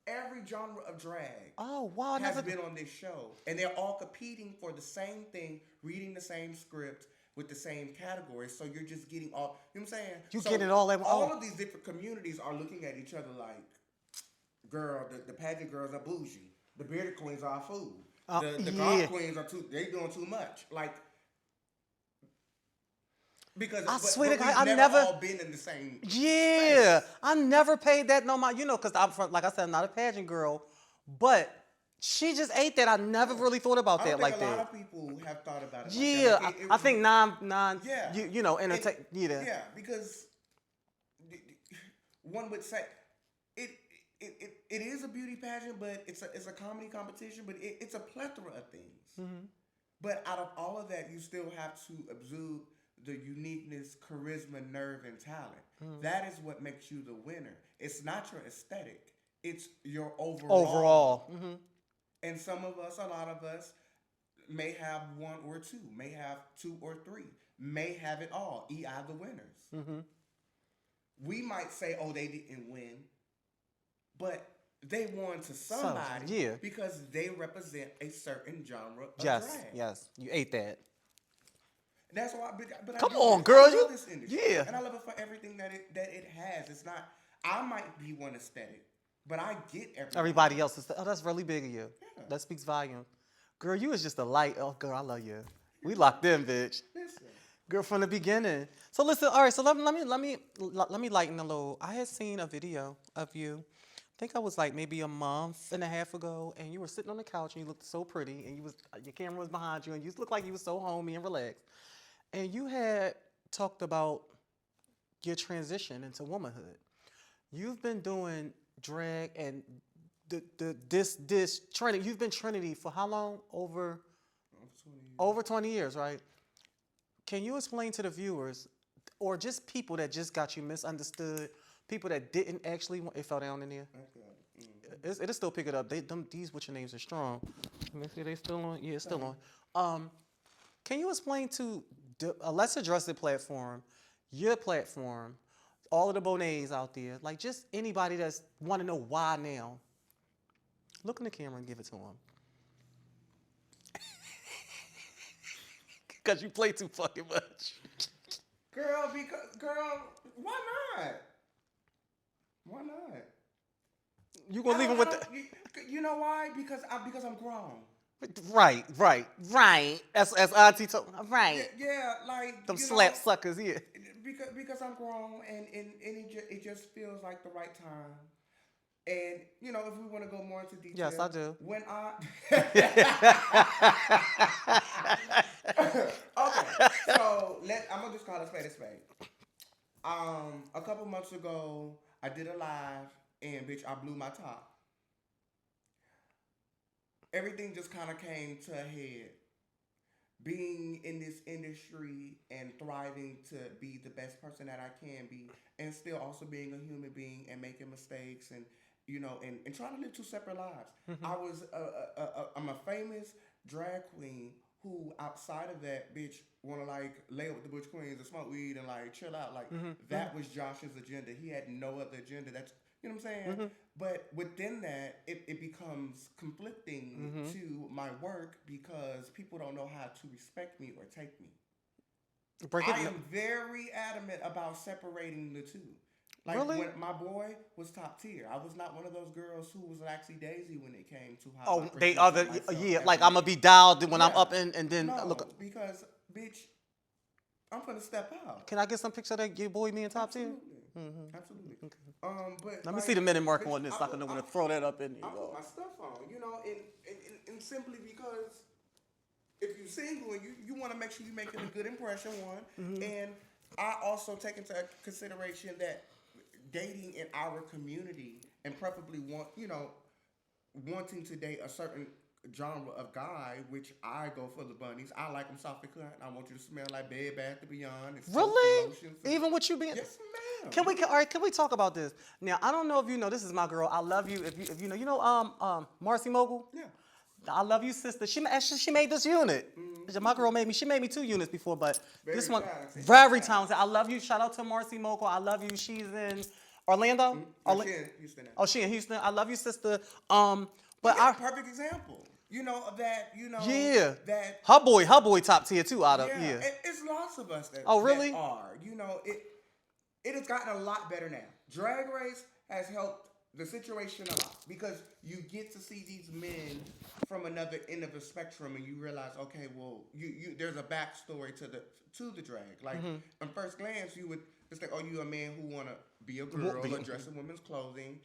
Every genre of drag has been on this show. And they're all competing for the same thing, reading the same script, with the same categories, so you're just getting all, you know what I'm saying? You get it all. All of these different communities are looking at each other like, girl, the pageant girls are bougie. The bearded queens are food. The goth queens they doing too much. Like, because I swear to God, we've never all been in the same space. I never paid that no mind. You know, because I'm from, like I said, I'm not a pageant girl, but she just ate that. I never really thought about that like that. A lot of people have thought about it. Yeah, like that. I think non. Yeah, you know, entertain. Yeah, because one would say it is a beauty pageant, but it's a comedy competition, but it's a plethora of things. But out of all of that, you still have to exude the uniqueness, charisma, nerve, and talent. That is what makes you the winner. It's not your aesthetic. It's your overall. And some of us, a lot of us, may have one or two, may have two or three, may have it all, the winners. We might say, oh, they didn't win, but they won to somebody because they represent a certain genre of drag. Yes, you ate that. That's why. But come on, girl, I love this industry. Yeah, and I love it for everything that it has. It's not. I might be one aesthetic, but I get everybody else's. Oh, that's really big of you. Yeah. That speaks volume. Girl, you was just a light. Oh, girl, I love you. We locked in, bitch. Listen. Girl, from the beginning. So listen, all right. So let me lighten a little. I had seen a video of you. I think I was like maybe a month and a half ago, and you were sitting on the couch and you looked so pretty, and your camera was behind you, and you looked like you was so homey and relaxed. And you had talked about your transition into womanhood. You've been doing drag and this Trinity. You've been Trinity for how long? Over 20 years, right? Can you explain to the viewers, or just people that just got you misunderstood, people that didn't actually want, it fell down in there? Okay. It'll still pick it up. These what your names are strong. Let me see, they still on? Yeah, it's still on. Can you explain to let's address the platform, your platform, all of the bonnets out there, like just anybody that's want to know why now. Look in the camera and give it to them. Because you play too fucking much. Girl, why not? Why not? You gonna leave him with the... You know why? Because I'm grown. Right. As Auntie told, right. Yeah, like them slap suckers, yeah. Because I'm grown and it just feels like the right time. And you know, if we want to go more into detail, yes, I do. When okay, so I'm gonna just call it spade a spade. A couple months ago, I did a live and bitch, I blew my top. Everything just kind of came to a head. Being in this industry and thriving to be the best person that I can be, and still also being a human being and making mistakes and you know and trying to live two separate lives. Mm-hmm. I'm a famous drag queen who outside of that bitch want to like lay up with the butch queens and smoke weed and like chill out. Like that was Josh's agenda. He had no other agenda. That's you know what I'm saying? Mm-hmm. But within that, it becomes conflicting to my work because people don't know how to respect me or take me. I am very adamant about separating the two. Like really? When my boy was top tier, I was not one of those girls who was actually Daisy when it came to how. Oh, they other like I'm gonna be dialed when I'm up and then no, look. Because bitch, I'm gonna step out. Can I get some picture of that your boy being top tier? Mm-hmm. Absolutely. Okay. But let me see the minute mark on this. I can know when to throw that up in there. I put my stuff on, you know, and simply because if you're single and you want to make sure you're making a good impression, and I also take into consideration that dating in our community and preferably wanting to date a certain genre of guy, which I go for the bunnies. I like them soft and cut. I want you to smell like Bed Bath & Beyond. Really? Even with you being... Yes, ma'am. Can we talk about this? Now, I don't know if you know, this is my girl. I love you. If you know, Marcy Mogul? Yeah. I love you, sister. She made this unit. Mm-hmm. My girl made me 2 units before, but this one, very talented. I love you. Shout out to Marcy Mogul. I love you. She's in Orlando? Mm-hmm. She's in Houston now. Oh, she in Houston. I love you, sister. But perfect example. You know, that, yeah. That her boy top tier too out of, yeah. It's lots of us that, really? That are. You know, it has gotten a lot better now. Drag Race has helped the situation a lot because you get to see these men from another end of the spectrum and you realize, okay, well, you there's a backstory to the drag. Like, on first glance, you would just think, oh, you a man who want to be a girl or dress in women's clothing.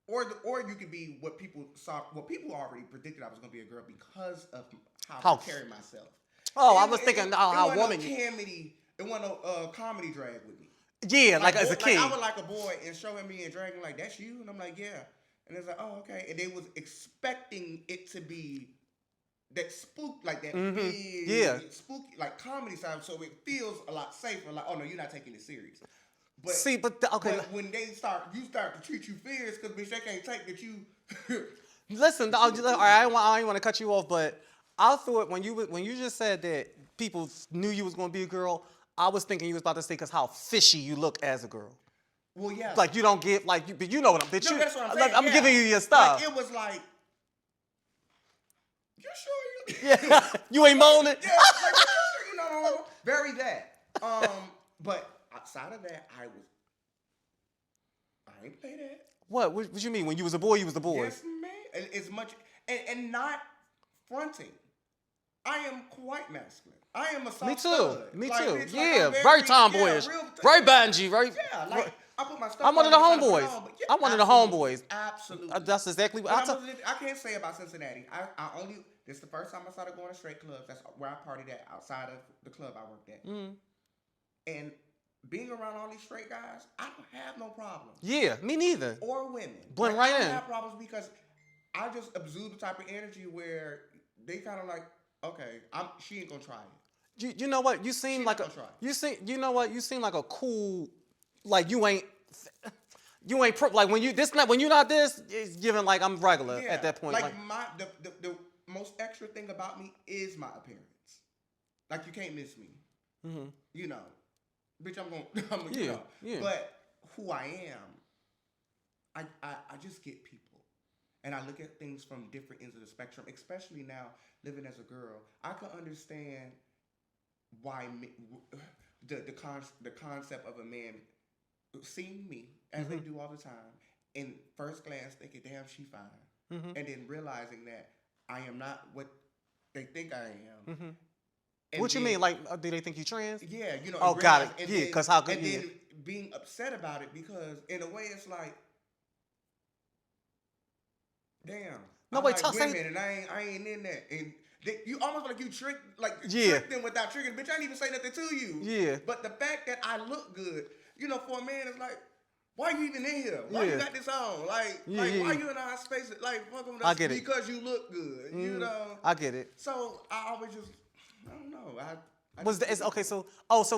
Or you could be what people already predicted I was going to be a girl because of how I carry myself. Oh, I was thinking how woman. It wasn't no comedy drag with me. Yeah, like as a kid. I would like a boy and showing me and dragging like, that's you? And I'm like, yeah. And it's like, oh, okay. And they was expecting it to be that spook, like that big, spooky, like comedy side. So it feels a lot safer. Like, oh no, you're not taking it serious. But But when you start to treat you fierce because bitch, they can't take that you. Listen, I don't want to cut you off, but I thought when you just said that people knew you was going to be a girl, I was thinking you was about to say because how fishy you look as a girl. Well, yeah. Like you don't get but you know what I'm. Bitch, that's what I'm saying. I'm giving you your stuff. Like, it was like, you sure you? Yeah, you ain't moaning. Yeah, like, you sure you know? Very that. But outside of that, I ain't play that. What you mean? When you was a boy, you was a boy. Yes, man. As much and not fronting. I am quite masculine. I am a soft stud. Me too. Bitch, yeah, very tomboyish. Very bangy. Very. Yeah, like I put my stuff. I'm one of the homeboys. I'm one of the homeboys. Absolutely. That's exactly what I can't say about Cincinnati. This is the first time I started going to straight clubs. That's where I partied at outside of the club I worked at. Mm. And being around all these straight guys, I don't have no problem. Yeah, me neither. Or women. Blend right in. I don't have problems because I just exude the type of energy where they kind of like, okay, she ain't gonna try it. You know what? You seem like a you seem like a cool, like you ain't. You ain't like when you this not when you not this, it's giving like I'm regular at that point. Like the most extra thing about me is my appearance. Like you can't miss me. Mm-hmm. You know, bitch, I'm gonna you know. Yeah. But who I am, I just get people, and I look at things from different ends of the spectrum. Especially now living as a girl, I can understand why the concept of a man seeing me as they do all the time, in first glance thinking, damn, she fine, and then realizing that I am not what they think I am. What you mean? Like, do they think you trans? Yeah, you know. Oh, got it. Yeah, because how good. And then being upset about it because in a way it's like, damn. No, wait, like women and I ain't in that. And you almost like you trick them without tricking. Bitch, I didn't even say nothing to you. Yeah. But the fact that I look good, you know, for a man, it's like, why you even in here? Why you got this on? Like why you in our space? Like, fuck with us. I get it. Because you look good. You know. I get it. So I always just, I don't know. Okay, so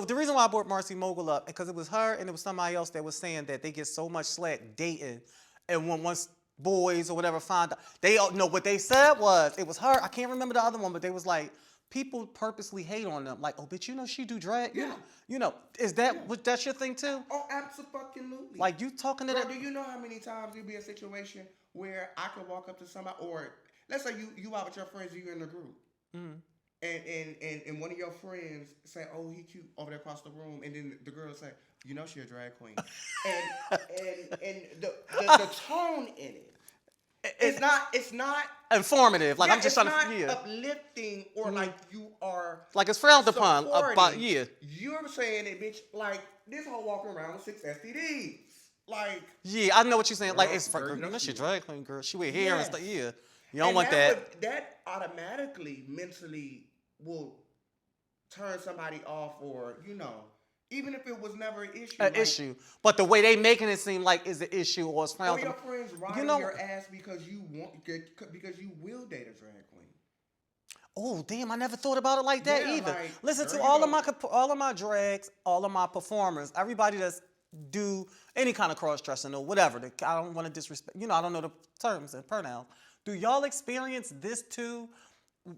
the reason why I brought Marcy Mogul up because it was her and it was somebody else that was saying that they get so much slack dating, and once boys or whatever find out, they all know what they said was it was her. I can't remember the other one, but they was like people purposely hate on them, like, oh, bitch, you know she do drag. Yeah. You know, is that what that's your thing too? Oh, absolutely. Like you talking to Girl, that? do you know how many times you'll be in a situation where I could walk up to somebody, or let's say you out with your friends, you're in a group. And one of your friends say, "Oh, he cute over there across the room," and then the girl say, "You know she a drag queen," and the tone in it, it's not informative. Like I'm just trying to uplifting or like you are like it's frowned upon. You're saying it, bitch. Like this whole walking around with 6 STDs. Like I know what you're saying. Girl, like it's girl, you know she a drag queen, girl. She wear hair and stuff. Yeah, you don't want that. That automatically mentally will turn somebody off, or even if it was never an issue. But the way they making it seem like is an issue or it's frowned. Or your friends riding your ass because you will date a drag queen. Oh damn! I never thought about it like that either. Like, listen to all of my drags, all of my performers, everybody that's do any kind of cross dressing or whatever. I don't want to disrespect. I don't know the terms and pronouns. Do y'all experience this too?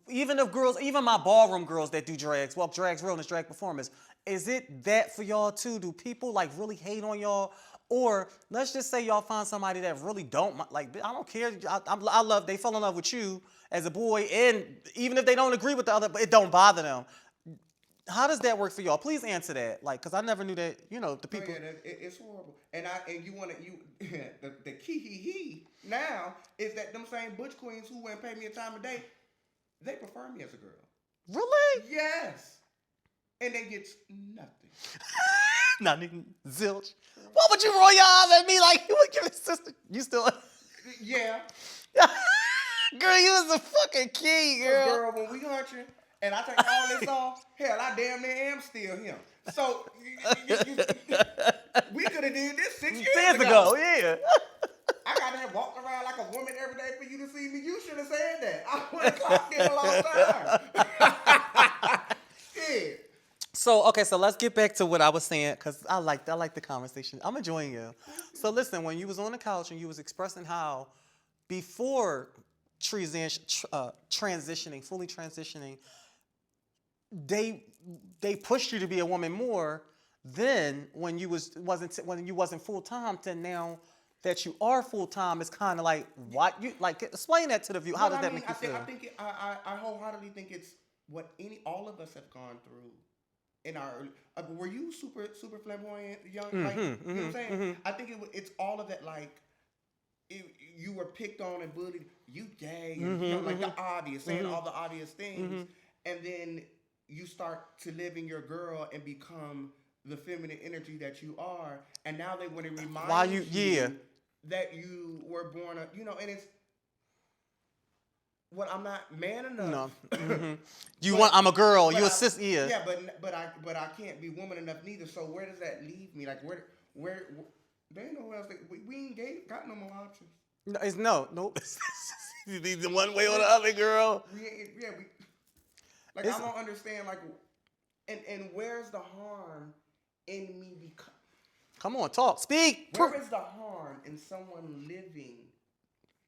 Even if girls, even my ballroom girls that do drags, drags realness, drag performance, is it that for y'all too? Do people like really hate on y'all? Or let's just say y'all find somebody that really don't like. I don't care. I love. They fell in love with you as a boy, and even if they don't agree with the other, but it don't bother them. How does that work for y'all? Please answer that. Like, cause I never knew that. The people. Oh, yeah, it's horrible. And you want to the key now is that them same butch queens who wouldn't pay me a time of day, they prefer me as a girl. Really? Yes. And they get nothing. Nothing. Zilch. What would you roll your eyes at me like you would give a sister? You still? Yeah. Girl, you was a fucking king, girl. Girl, when we hunching and I take all this off, hell, I damn near am still him. So we could have did this 6 years ago. Yeah. I gotta have walked around like a woman every day for you to see me. You should have said that. I would have clocked in a long time. Yeah. So let's get back to what I was saying, because I like the conversation. I'm enjoying you. So listen, when you was on the couch and you was expressing how before fully transitioning, they pushed you to be a woman more than when you wasn't full time to now that you are full time. It's kind of like what you like. Explain that to the view. How does that make you feel? I wholeheartedly think it's what all of us have gone through in our. Were you super flamboyant, young? Like, you know what I'm saying? I think it's all of that. Like, you were picked on and bullied. You gay, and, like the obvious, saying all the obvious things, and then you start to live in your girl and become the feminine energy that you are, and now they want to remind you that you were born and it's I'm not man enough. No. I'm a girl. You a sis. Yeah, but I can't be woman enough neither. So where does that leave me? Like where there ain't no else. We ain't got no more options. No, it's no. It's either one way or the other, girl. I don't understand. Like, and where's the harm in me become? Come on, talk, speak. Where is the harm in someone living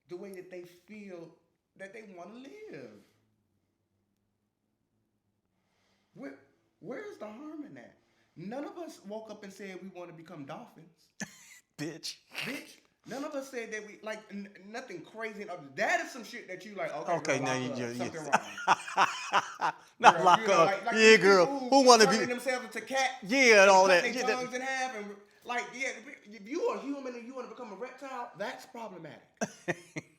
the way that they feel that they want to live. Where's the harm in that? None of us woke up and said we want to become dolphins. Bitch. Bitch. None of us said that we like nothing crazy. That is some shit that you like. Okay, girl, now lock you up, just something wrong. not Girl, lock you know, up. like Yeah, these girl. people Who want to turning be? themselves into cat? Yeah, and all cut that. their Yeah, tongues in half and like if you are human and you want to become a reptile, that's problematic.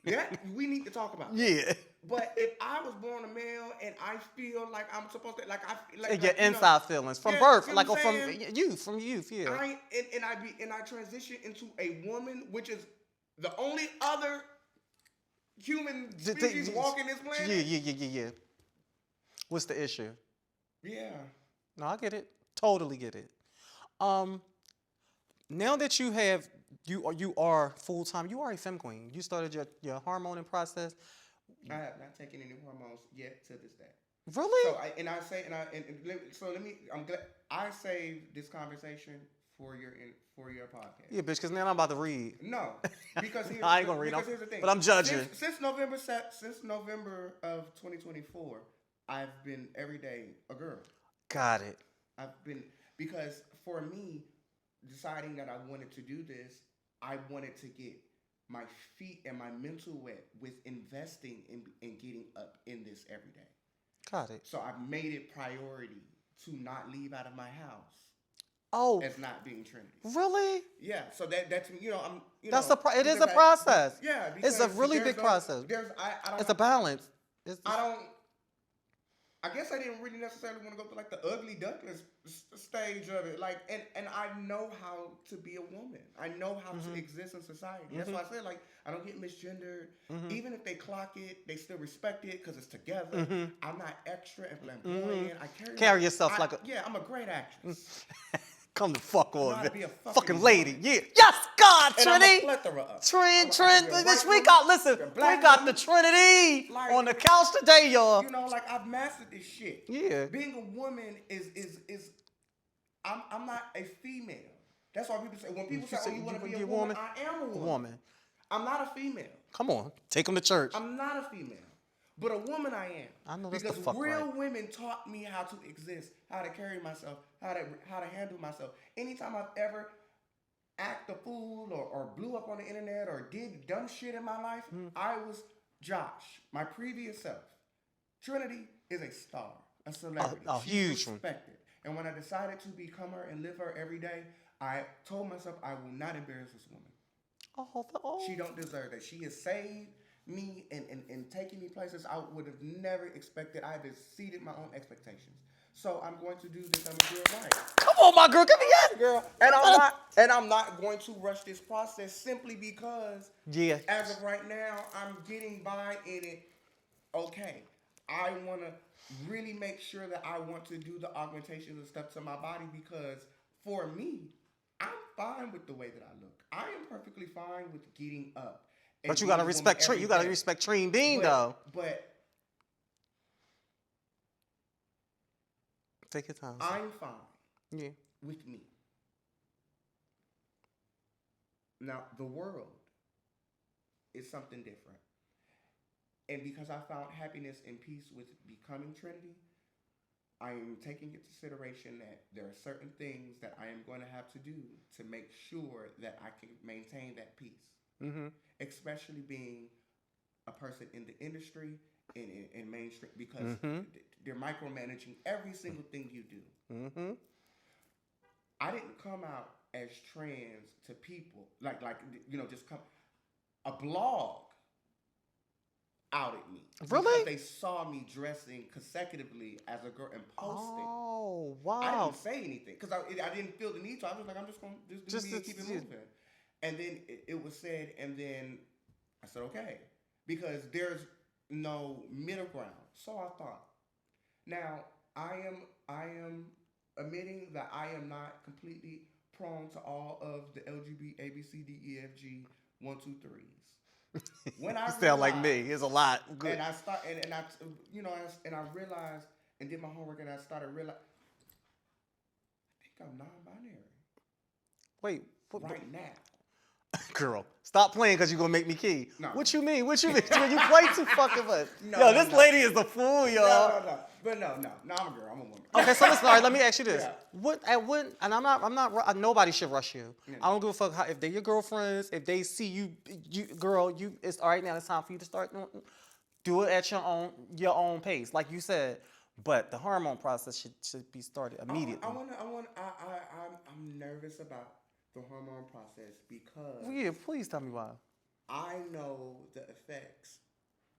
That we need to talk about. Yeah. But if I was born a male and I feel like I'm supposed to, like I like Your like, you inside know, feelings from yeah, birth, you know like what or I'm from saying? youth, yeah. I transition into a woman, which is the only other human species walking this planet. Yeah. What's the issue? Yeah. No, I get it. Totally get it. Now that you are full time, you are a femme queen. You started your hormoning process. I have not taken any hormones yet to this day. Really? So let me. I'm glad I saved this conversation for your podcast. Yeah, bitch. Because now I'm about to read. No, because I ain't gonna read. Here's the thing. But I'm judging. Since November of 2024, I've been every day a girl. Got it. I've been because for me, deciding that I wanted to do this, I wanted to get my feet and my mental wet with investing in getting up in this every day. Got it. So I've made it priority to not leave out of my house. Oh, as not being Trinity. Really? Yeah. So that's it is a process. Yeah, it's a really big process. It's a balance. I guess I didn't really necessarily want to go through like the ugly duckling stage of it. Like, and I know how to be a woman. I know how to exist in society. That's why I said, like, I don't get misgendered. Even if they clock it, they still respect it because it's together. I'm not extra and flamboyant. I carry yourself like a... Yeah, I'm a great actress. Come the fuck on, be a fucking lady. Yeah. Yes, God, and Trinity. I'm a plethora of. Bitch, we got the Trinity like, on the couch today, y'all. You know, like I've mastered this shit. Yeah. Being a woman is I'm not a female. That's why people say when people say, "Oh, you want to be a woman?" I am a woman. I'm not a female. Come on, take them to church. I'm not a female. But a woman I am. I know that's because the fuck real right. women taught me how to exist, how to carry myself, how to handle myself. Anytime I've ever acted a fool or blew up on the internet or did dumb shit in my life, I was Josh, my previous self. Trinity is a star, a celebrity. She's huge respected. And when I decided to become her and live her every day, I told myself I will not embarrass this woman. She don't deserve that. She has saved me and taking me places I would have never expected. I've exceeded my own expectations. So I'm going to do this. I'm gonna do it right. Come on, my girl, give me that, girl. And I'm not going to rush this process simply because as of right now, I'm getting by in it. Okay, I want to really make sure that I want to do the augmentations and stuff to my body because for me, I'm fine with the way that I look. I am perfectly fine with getting up. But you gotta respect Treen. You gotta respect Treen Bean, though. But take your time. I'm fine. With me. Now the world is something different, and because I found happiness and peace with becoming Trinity, I am taking into consideration that there are certain things that I am going to have to do to make sure that I can maintain that peace. Especially being a person in the industry in mainstream because they're micromanaging every single thing you do. I didn't come out as trans to people like just come. A blog outed me. Really? Because they saw me dressing consecutively as a girl and posting. Oh, wow. I didn't say anything because I didn't feel the need to. I was like, I'm just going to just do me and keep it moving. And then it was said, and then I said, okay. Because there's no middle ground. So I thought. Now, I am admitting that I am not completely prone to all of the LGBT, A, B, C, D, E, F, G, 1, 2, 3s. When I sound like me, it's a lot. Good. And I start, and I realized and did my homework, and I started realizing, I think I'm non-binary. Wait, right now. Girl, stop playing because you're going to make me key. No. What you mean? What you mean? You play too fucking much. No, Yo, no, this no. lady is the fool, y'all. No. But no, I'm a girl. I'm a woman. Okay, so listen, all right, let me ask you this. Yeah. And nobody should rush you. I don't give a fuck if they're your girlfriends, if they see you, it's all right now, it's time for you to start do it at your own pace, like you said. But the hormone process should be started immediately. I'm nervous about the hormone process because Well, yeah, please tell me why. I know the effects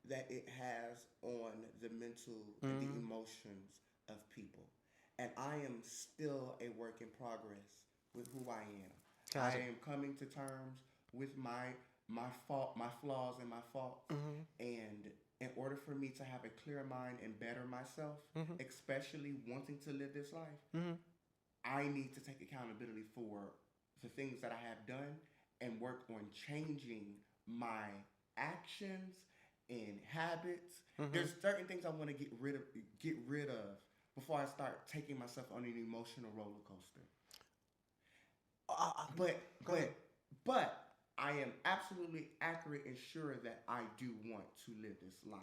that it has on the mental and the emotions of people. And I am still a work in progress with who I am. Gotcha. I am coming to terms with my flaws and my faults. And in order for me to have a clear mind and better myself, especially wanting to live this life, I need to take accountability for the things that I have done and work on changing my actions and habits. There's certain things I want to get rid of before I start taking myself on an emotional roller coaster. But I am absolutely accurate and sure that I do want to live this life.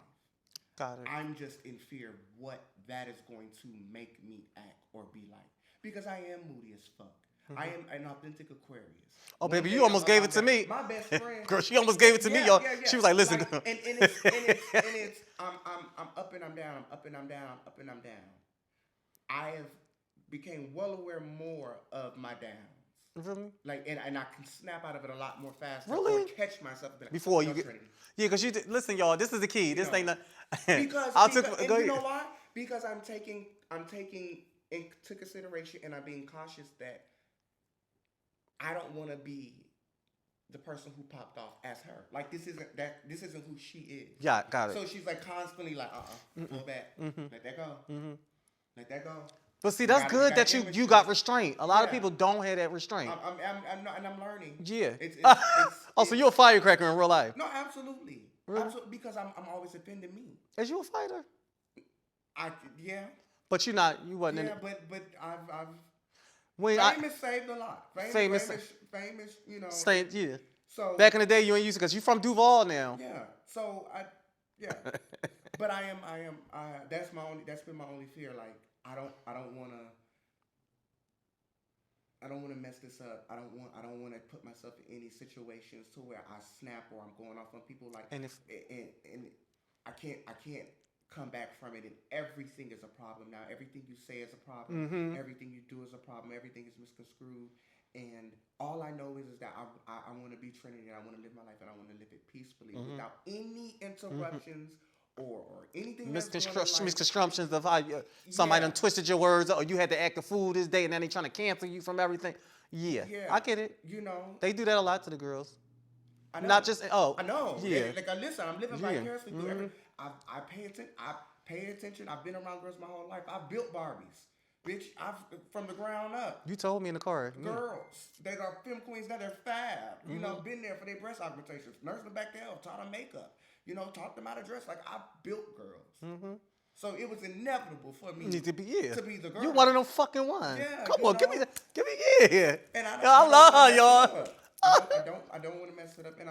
Got it. I'm just in fear of what that is going to make me act or be like. Because I am moody as fuck. I am an authentic Aquarius. Oh, baby, you almost gave it to me. My best friend. Girl, she almost gave it to me, y'all. Yeah. She was like, listen. And it's I'm up and I'm down. I'm up and I'm down. Up and I'm down. I have became well aware more of my downs. Really? Like, and I can snap out of it a lot more faster. Really? Or catch myself. Like, Before you get... Trinity. Yeah, because listen, y'all, this is the key. This ain't not... Because you know why? Because I'm taking into consideration and I'm being cautious that I don't want to be the person who popped off as her. Like, this isn't who she is. Yeah, got it. So she's like constantly like, pull back. Let that go. Let that go. But see, that's good that you got restraint. A lot of people don't have that restraint. I'm learning. Yeah. So you're a firecracker in real life? No, absolutely. Really? Absolutely, because I'm always offending me. Is you a fighter? Yeah. But you wasn't. Yeah, but I've fame has saved a lot. Fame is, you know. Yeah. So back in the day, you ain't used to, because you from Duval now. Yeah. So but I am. That's been my only fear. Like, I don't want to mess this up. I don't want to put myself in any situations to where I snap or I'm going off on people. Like, and I can't come back from it, and everything is a problem now. Everything you say is a problem. Everything you do is a problem. Everything is misconstrued. And all I know is that I want to be Trinity, and I want to live my life, and I want to live it peacefully without any interruptions or anything. Misconstructions of how somebody done twisted your words, or you had to act a fool this day, and then they trying to cancel you from everything. Yeah, I get it. You know, they do that a lot to the girls. I know. Not just I know. Yeah. Like, listen, I'm living vicariously through everything. I pay attention. I've been around girls my whole life. I built Barbies. Bitch, from the ground up. You told me in the car. Girls, they are film queens, now they're fab. You know, been there for their breast augmentations. Nursed them back to health, taught them makeup. You know, taught them how to dress. Like, I built girls. So it was inevitable for me to be the girl. You one of them fucking ones. Yeah, come on, give me yeah. And I love her, y'all. I don't want to mess it up, and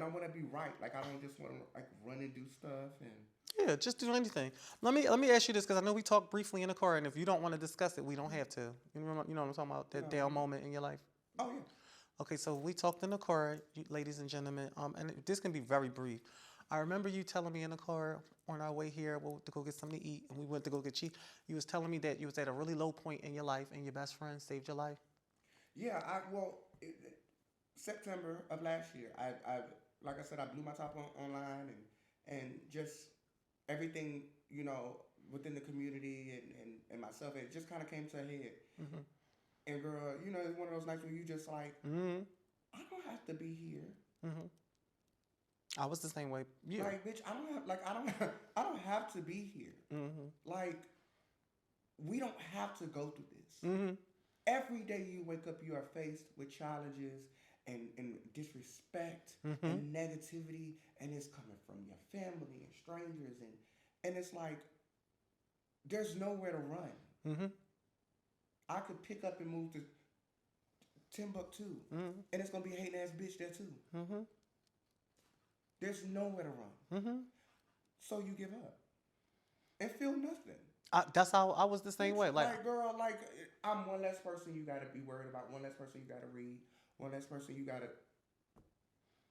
I want to be right. Like, I don't just want to like run and do stuff and. Yeah, just do anything. Let me ask you this, because I know we talked briefly in the car, and if you don't want to discuss it, we don't have to. You know what I'm talking about? That down moment in your life. Oh yeah. Okay, so we talked in the car, ladies and gentlemen, and this can be very brief. I remember you telling me in the car on our way here, we went to go get something to eat, and we went to go get cheese. You was telling me that you was at a really low point in your life, and your best friend saved your life. Yeah, September of last year, I like I said, I blew my top online and just everything, you know, within the community and myself, it just kind of came to a head. And girl, you know, it's one of those nights where you just like, I don't have to be here. I was the same way. Yeah. Like, bitch, I don't have to be here. Like, we don't have to go through this. Every day you wake up, you are faced with challenges and disrespect and negativity, and it's coming from your family and strangers, and it's like there's nowhere to run. I could pick up and move Timbuktu, Mm-hmm. and it's gonna be a hating ass bitch there too. Mm-hmm. There's nowhere to run. Mm-hmm. So you give up and feel nothing. That's how I was the same way. Like, girl, like, I'm one less person you gotta be worried about. One less person you gotta read. One less person you gotta,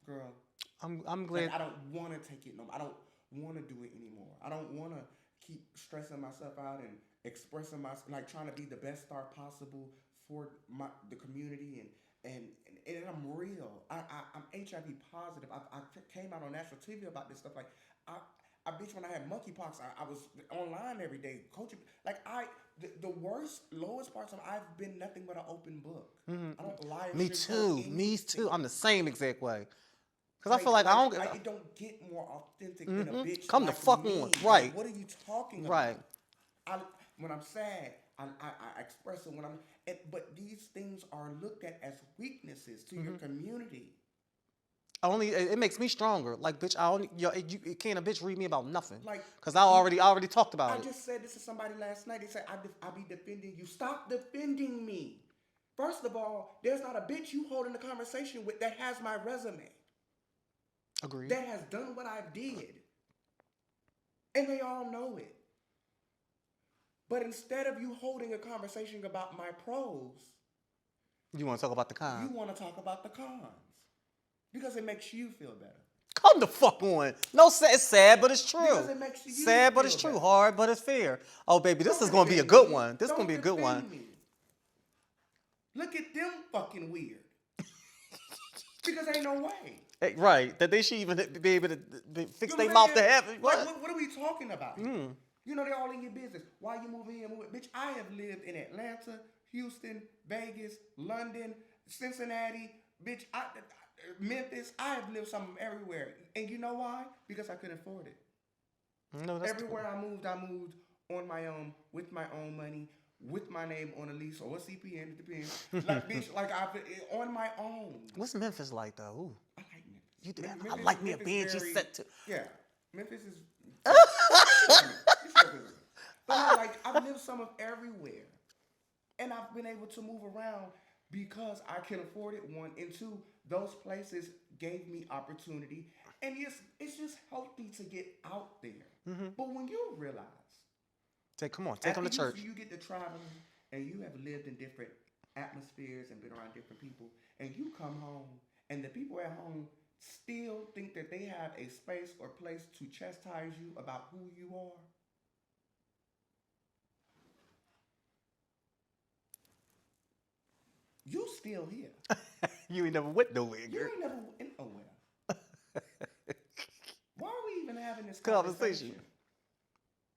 girl. I'm glad. Like, I don't want to take it no. I don't want to do it anymore. I don't want to keep stressing myself out and expressing myself, like trying to be the best star possible for the community and I'm real. I'm HIV positive. I came out on national TV about this stuff. Like I bitch when I had monkeypox. I was online every day coaching. Like the worst, lowest parts of I've been nothing but an open book. Mm-hmm. I don't lie. Me too. Me too. I'm the same exact way. Because I feel like I don't. Like it don't get more authentic than a bitch. Come like the fuck me. on. Right. Like, what are you talking about? Right. When I'm sad, I express it when I'm. But these things are looked at as weaknesses to your community. It makes me stronger. Like, bitch, can't a bitch read me about nothing. Like, because I already talked about it. I just said this to somebody last night. They said I be defending you. Stop defending me. First of all, there's not a bitch you holding a conversation with that has my resume. Agreed. That has done what I did. And they all know it. But instead of you holding a conversation about my pros, you want to talk about the cons. You want to talk about the cons. Because it makes you feel better. Come the fuck on. No, it's sad, but it's true. Because it makes you sad, but it's true. Better. Hard, but it's fair. Oh, baby, this is going to be a good one. This is going to be a good one. Me. Look at them fucking weird. Because ain't no way. Right, that they should even be able to fix their mouth to heaven. What are we talking about? You know, they're all in your business. Why you moving here? Bitch, I have lived in Atlanta, Houston, Vegas, London, Cincinnati, bitch, Memphis. I have lived some everywhere. And you know why? Because I couldn't afford it. No, that's everywhere I moved on my own, with my own money, with my name on a lease or a CPN, it depends. Like, bitch, like on my own. What's Memphis like, though? Ooh. I like Memphis. I like me a Banshee set too. Yeah, Memphis is. But no, like I've lived some of everywhere, and I've been able to move around because I can afford it. One and two, those places gave me opportunity, and it's just healthy to get out there. Mm-hmm. But when you realize, take them to church. You get to travel, and you have lived in different atmospheres and been around different people, and you come home, and the people at home still think that they have a space or place to chastise you about who you are. You still here. You ain't never went nowhere, girl. You ain't never went nowhere. Why are we even having this conversation?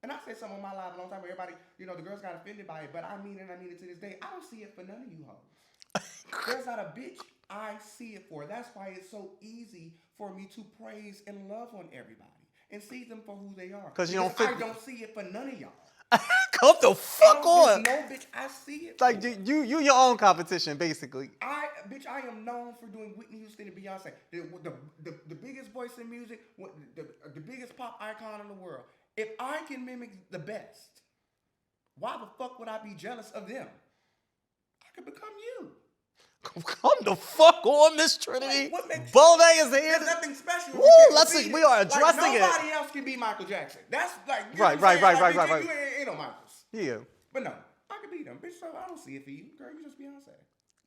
And I said something on my live a long time ago. Everybody, the girls got offended by it, but I mean it to this day. I don't see it for none of you hoes. There's not a bitch I see it for. That's why it's so easy for me to praise and love on everybody and see them for who they are. Because I don't see it for none of y'all. Come the fuck on. No, bitch, I see it. Like you your own competition, basically. I am known for doing Whitney Houston and Beyonce, the biggest voice in music, the biggest pop icon in the world. If I can mimic the best, why the fuck would I be jealous of them? I could become you. Come the fuck on, Miss Trinity. What makes BONET is here. There's nothing special. Woo, we are addressing it. Nobody else can be Michael Jackson. That's like right. You ain't no Michaels. Yeah. But no, I could be them, bitch. So I don't see it for you, girl. You just Beyonce.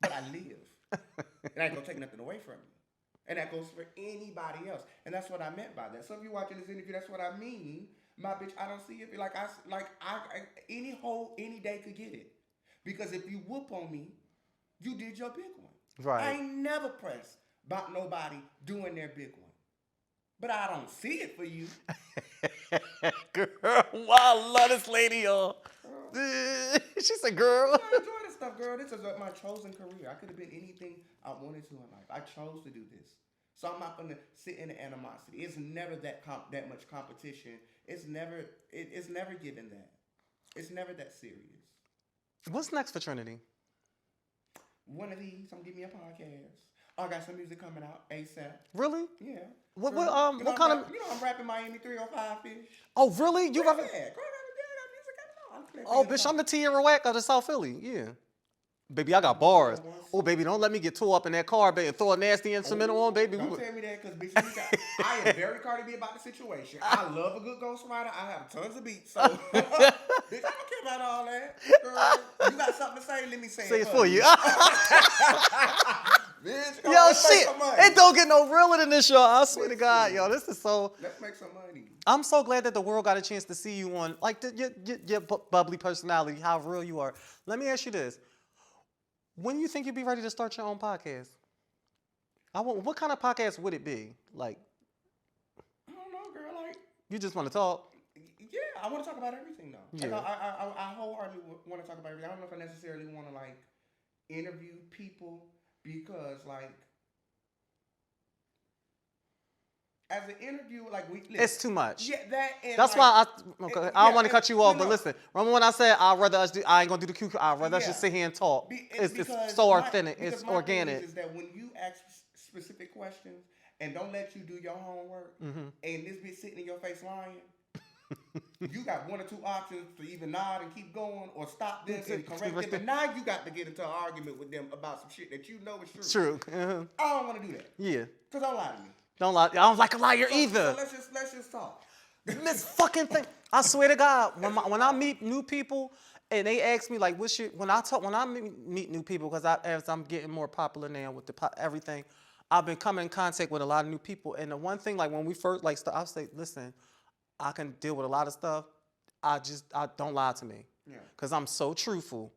But I live, and I ain't gonna take nothing away from you. And that goes for anybody else. And that's what I meant by that. So if you're watching this interview, that's what I mean. My bitch, I don't see it any hoe any day could get it. Because if you whoop on me, you did your big one. Right. I ain't never pressed about nobody doing their big one. But I don't see it for you. Girl, wow, I love this lady, y'all. She said, girl. I enjoy this stuff, girl. This is my chosen career. I could have been anything I wanted to in life. I chose to do this. So I'm not going to sit in the animosity. It's never that much competition. It's never given that. It's never that serious. What's next for Trinity? One of these, I'm gonna give me a podcast. I got some music coming out ASAP. Really? Yeah. What kind of? I'm rapping Miami 305 fish. Oh, really? You rapping? Yeah, girl, I got music coming out. Oh, bitch, I'm the Tierra Whack of the South Philly. Yeah. Baby, I got bars. Once. Oh, baby, don't let me get tore up in that car, baby, and throw a nasty instrumental on, baby. Don't tell me that, because bitch, I am very Cardi B about the situation. I love a good Ghost Rider. I have tons of beats, so bitch, I don't care about all that. Girl, you got something to say? Let me say Say it it for you. Bitch, Yo, let's make shit. some money. It don't get no realer than this, y'all. I swear to God, yo, this is so. Let's make some money. I'm so glad that the world got a chance to see you on, like, your bubbly personality, how real you are. Let me ask you this. When you think you'd be ready to start your own podcast? What kind of podcast would it be? Like, I don't know, girl. Like, you just want to talk? yeah, I want to talk about everything, though. Yeah. Like, I wholeheartedly want to talk about everything. I don't know if I necessarily want to, like, interview people, because, like, as an interview, like, It's too much. Yeah, that and That's like, why I don't want to cut you off, but listen. Remember when I said I ain't gonna do the QQ. I'd rather us just sit here and talk. It's so authentic. It's organic. Is that when you ask specific questions and don't let you do your homework, Mm-hmm. and this bitch sitting in your face lying, you got one or two options to either nod and keep going or stop them and correct them. And now you got to get into an argument with them about some shit that you know is true. True. Uh-huh. I don't want to do that. Yeah. Cause don't lie to me. Don't lie. I don't like a liar either. So let's just talk. This fucking thing. I swear to God, when I meet new people and they ask me like, "What's your?" When I meet new people, because as I'm getting more popular now with everything, I've been coming in contact with a lot of new people. And the one thing, like when we first I'll say, "Listen, I can deal with a lot of stuff. I don't lie to me, because I'm so truthful."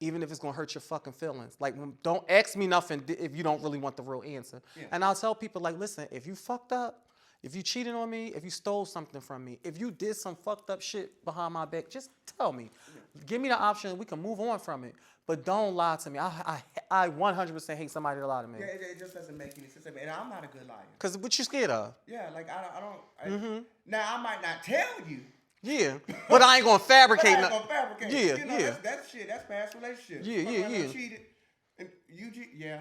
Even if it's gonna hurt your fucking feelings. Like, don't ask me nothing if you don't really want the real answer. Yeah. And I'll tell people, like, listen, if you fucked up, if you cheated on me, if you stole something from me, if you did some fucked up shit behind my back, just tell me. Yeah. Give me the option, we can move on from it. But don't lie to me. I 100% hate somebody to lie to me. Yeah, it just doesn't make any sense. And I'm not a good liar. Because what you scared of? Yeah, like, now, I might not tell you. Yeah, but I ain't gonna fabricate. I ain't gonna fabricate. Yeah, you know, yeah. That's shit. That's past relationship. Yeah. Cheated, and yeah.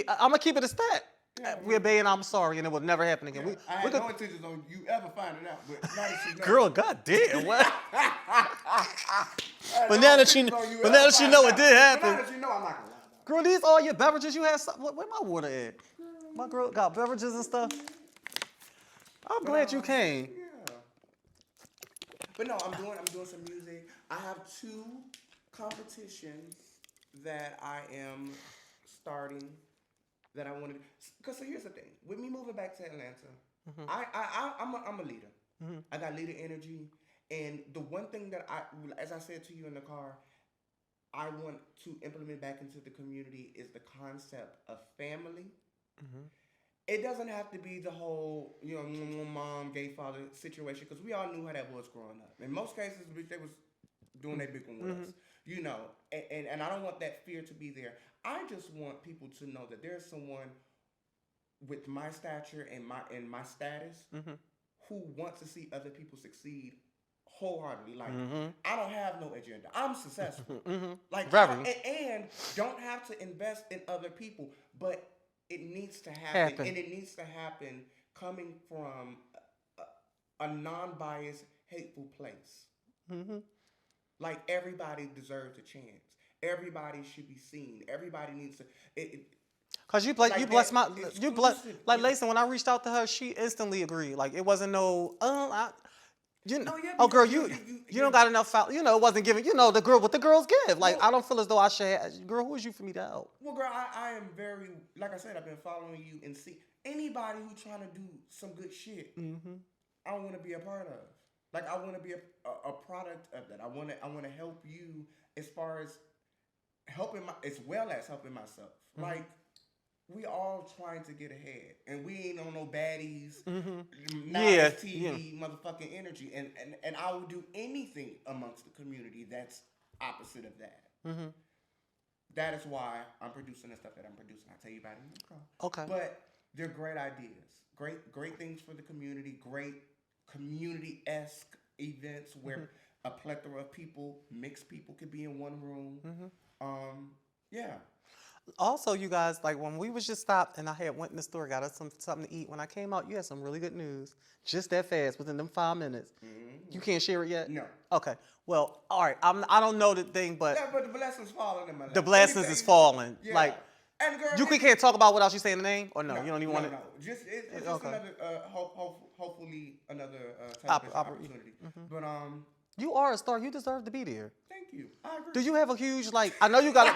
I'm gonna keep it a stat. Yeah, we're baying. I'm sorry, and it will never happen again. Yeah, I had no intentions on you ever finding out, but now that you know. Girl, goddamn, what? But now that you know it did happen. Now that you know, I'm not gonna lie. Girl, these all your beverages you had. Where my water at? My girl got beverages and stuff. I'm glad you came. But no, I'm doing some music. I have 2 competitions that I am starting that I want to. Cause so here's the thing: with me moving back to Atlanta, I'm a leader. Mm-hmm. I got leader energy, and the one thing that as I said to you in the car, I want to implement back into the community is the concept of family. Mm-hmm. It doesn't have to be the whole, mom, gay father situation, because we all knew how that was growing up. In most cases, they was doing their big one with us, and I don't want that fear to be there. I just want people to know that there's someone with my stature and my status who wants to see other people succeed wholeheartedly. Like, I don't have no agenda. I'm successful. Like, and don't have to invest in other people, but it needs to happen. And it needs to happen coming from a non-biased, hateful place. Mm-hmm. Like, everybody deserves a chance. Everybody should be seen. Everybody needs to. Cause you blessed Layson. When I reached out to her, she instantly agreed. Like, it wasn't no. Girl, you don't got enough. It wasn't giving. The girl what the girls give. Like, I don't feel as though I should. Girl, who is you for me to help? Well, girl, I am very, like I said, I've been following you and see anybody who's trying to do some good shit. Mm-hmm. I want to be a part of. Like, I want to be a product of that. I want to help you as far as helping as well as helping myself. Mm-hmm. Like, we all trying to get ahead, and we ain't on no baddies, TV, motherfucking energy, and I will do anything amongst the community that's opposite of that. Mm-hmm. That is why I'm producing the stuff that I'm producing. I'll tell you about it in the car. Okay. But they're great ideas, great things for the community, great community-esque events where a plethora of people, mixed people, could be in one room. Mm-hmm. Yeah. Also, you guys, like when we was just stopped and I had went in the store, got us something to eat. When I came out, you had some really good news. Just that fast, within them 5 minutes. You can't share it yet? No. Okay. Well, all right. I don't know the thing, but Yeah, but the blessings falling in my life. the blessings is falling. Yeah. Like, and girl, you can't talk about without you saying the name? Or no? You don't even want to? No. It's just Okay. another, hopefully another television opportunity. But, You are a star. You deserve to be there. thank you. I agree. Do you have a huge, like, I know you got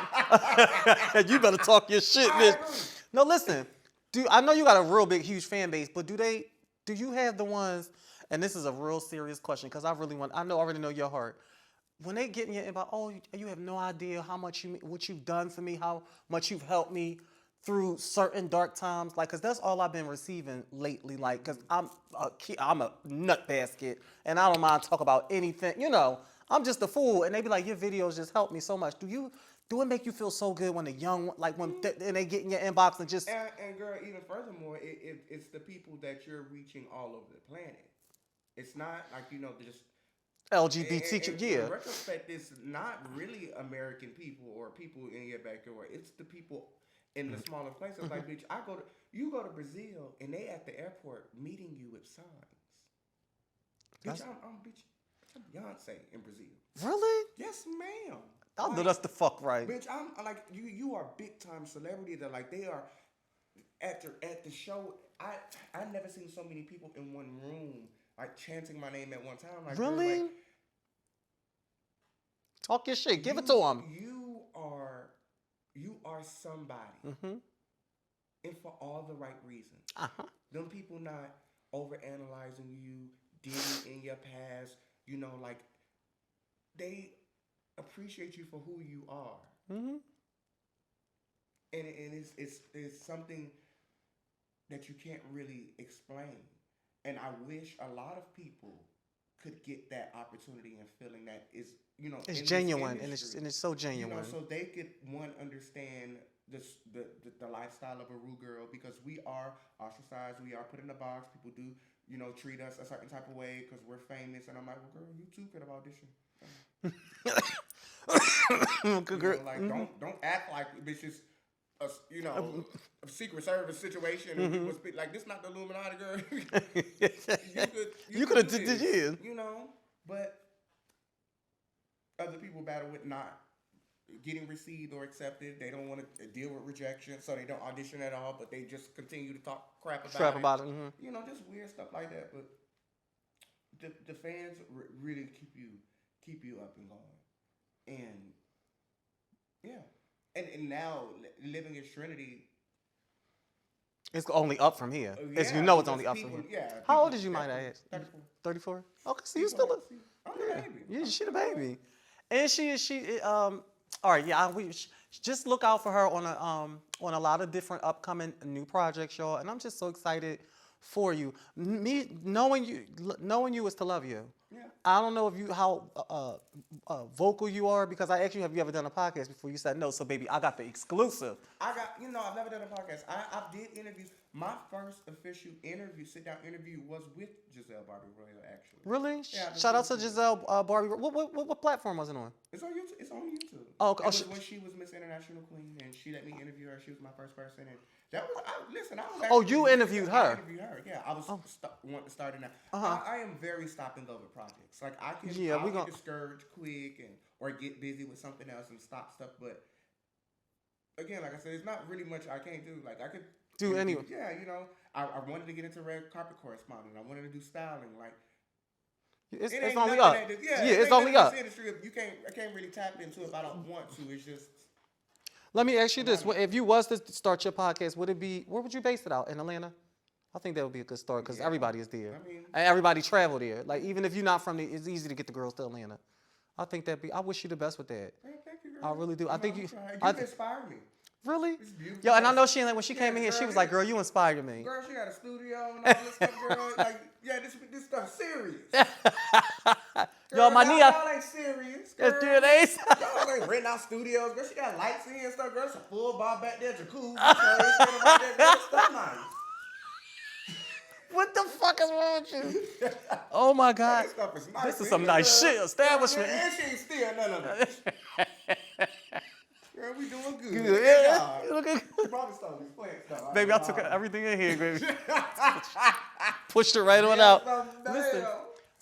to, you better talk your shit, bitch. agree. No, listen. I know you got a real big, huge fan base, but do you have the ones, and this is a real serious question, because I already know your heart. When they get in your inbox, oh, you have no idea how much what you've done for me, how much you've helped me through certain dark times, like, cause that's all I've been receiving lately, like, cause I'm a nut basket, and I don't mind talk about anything, I'm just a fool, and they be like, your videos just helped me so much. Do it make you feel so good when the young, like when and they get in your inbox and just And girl, even furthermore, it's the people that you're reaching all over the planet. It's not like just LGBT, yeah. In retrospect, it's not really American people or people in your backyard. It's the people in the smaller places. Like, bitch, you go to Brazil and they at the airport meeting you with signs. Bitch, I'm Beyonce in Brazil. Really? Yes, ma'am. I know that's the fuck right. Bitch, I'm like you are big time celebrity that like they are at the show. I never seen so many people in one room like chanting my name at one time. Like, really? Like, talk your shit. Give it to them. You are somebody, and for all the right reasons. Them people not overanalyzing you, digging in your past. Like they appreciate you for who you are, and it's something that you can't really explain. And I wish a lot of people could get that opportunity and feeling that is, it's genuine and it's so genuine. So they could understand the lifestyle of a Rue girl, because we are ostracized, we are put in a box. People do, treat us a certain type of way because we're famous. And I'm like, well, girl, you too could have auditioned. Like don't act like bitches. A Secret Service situation, and people speak like this. Not the Illuminati, girl. you could have did this, but other people battle with not getting received or accepted. They don't want to deal with rejection, so they don't audition at all. But they just continue to talk crap about it. Just weird stuff like that. But the fans really keep you up and going, and yeah. And now living in Trinity, it's only up from here. As it's only up from here. Yeah. How old is you, might I ask? 34. 34. Okay, so you still I'm a baby. Yeah, she the baby, and all right. Yeah, just look out for her on a lot of different upcoming new projects, y'all. And I'm just so excited for you. Me knowing you is to love you. Yeah. I don't know how vocal you are, because I asked you, have you ever done a podcast before? You said no, so baby, I got the exclusive. I've never done a podcast. I did interviews. My first official sit-down interview was with Giselle Barbie Royal, actually. Really? Yeah. Shout out to Giselle Barbie. What platform was it on? It's on YouTube. It's on YouTube. Oh, okay. When she was Miss International Queen, and she let me interview her. She was my first person, and that was. You interviewed her. I interviewed her. Yeah, I was wanting to start in that. I am very stop and go with projects. Like I can get discouraged quick or get busy with something else and stop stuff. But again, like I said, it's not really much I can't do. Like I could do anyway. Yeah, I wanted to get into red carpet corresponding. I wanted to do styling. Like it's only up. It's only up. Industry, I can't really tap into it if I don't want to. It's just. Let me ask you this: if you was to start your podcast, would it be? Where would you base it out? In Atlanta? I think that would be a good start, because everybody is there. And everybody travel there. Like, even if you're not from there, it's easy to get the girls to Atlanta. I think I wish you the best with that. Hey, thank you, girl. I really do. I think you inspired me. Really? It's beautiful. Yo, and I know when she came in here, she was like, girl, you inspired me. Girl, she got a studio and all this stuff, girl. Like, yeah, this stuff serious. Yo, my knee. Y'all ain't serious, girl. Y'all ain't renting out studios, girl. She got lights in here and stuff, girl. It's a full bar back there, jacuzzi. Stuff nice. What the fuck is wrong with you? Oh my God. This stuff is nice. This is some nice shit establishment. And she ain't steal none of it. Girl, we doing good. Good. Yeah. Yeah. Look at- You probably stole these plants, though. Baby, I took everything in here, baby. Pushed it right on out.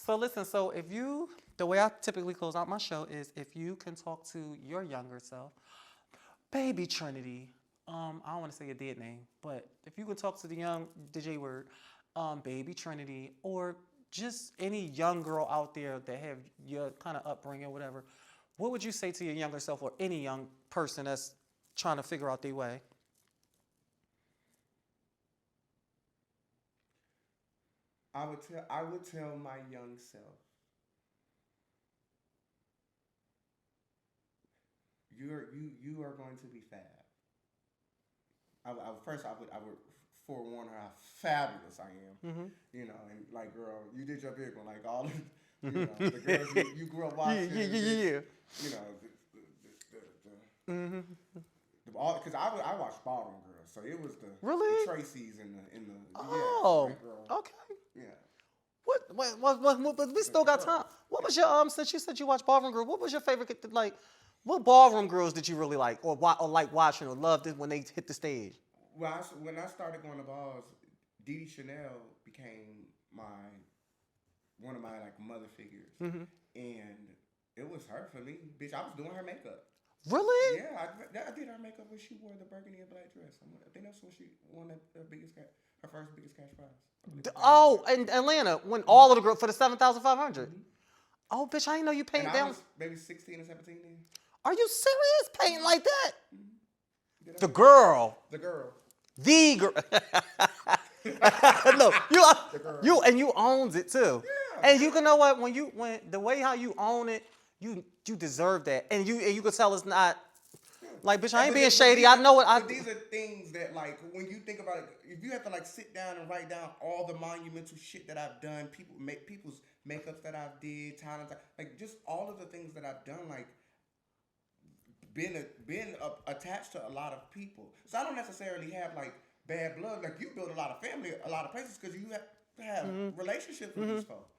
Listen, so if you, the way I typically close out my show is if you can talk to your younger self, baby Trinity, I don't want to say your dead name, but if you could talk to the J word, baby Trinity, or just any young girl out there that have your kind of upbringing or whatever, what would you say to your younger self or any young person that's trying to figure out their way? I would tell my young self, you are going to be fab. First I would forewarn her how fabulous I am. Mm-hmm. You know, and like, girl, you did your big one. Like all of, you know, the girls you grew up watching. Yeah. You know, because I watched Ballroom Girls, so it was the Tracy's and the oh, girl. okay. Yeah. What, but we still got time. What was your, since you said you watched Ballroom Girls, what was your favorite, like, what Ballroom Girls did you really like, or like watching, or loved it when they hit the stage? Well, when I started going to balls, Dee Chanel became one of my like mother figures, and it was her for me. Bitch, I was doing her makeup. Really? Yeah, I did her makeup when she wore the burgundy and black dress. I think that's when she won her first biggest cash prize. Oh, in Atlanta, when all of the girls for the 7,500. Oh, bitch, I didn't know you paint down. I was maybe 16 or 17 then. Are you serious? Painting like that? The girl. The girl. The girl. No, you owns it too. Yeah. And you can know what, when the way how you own it, you deserve that, and you could tell it's not like, bitch, I ain't being shady. I know it. But these are things that, like, when you think about it, if you have to like sit down and write down all the monumental shit that I've done, people's makeups that I've did, talents, like just all of the things that I've done, like been attached to a lot of people. So I don't necessarily have like bad blood. Like, you build a lot of family, a lot of places, because you have relationships with these folks.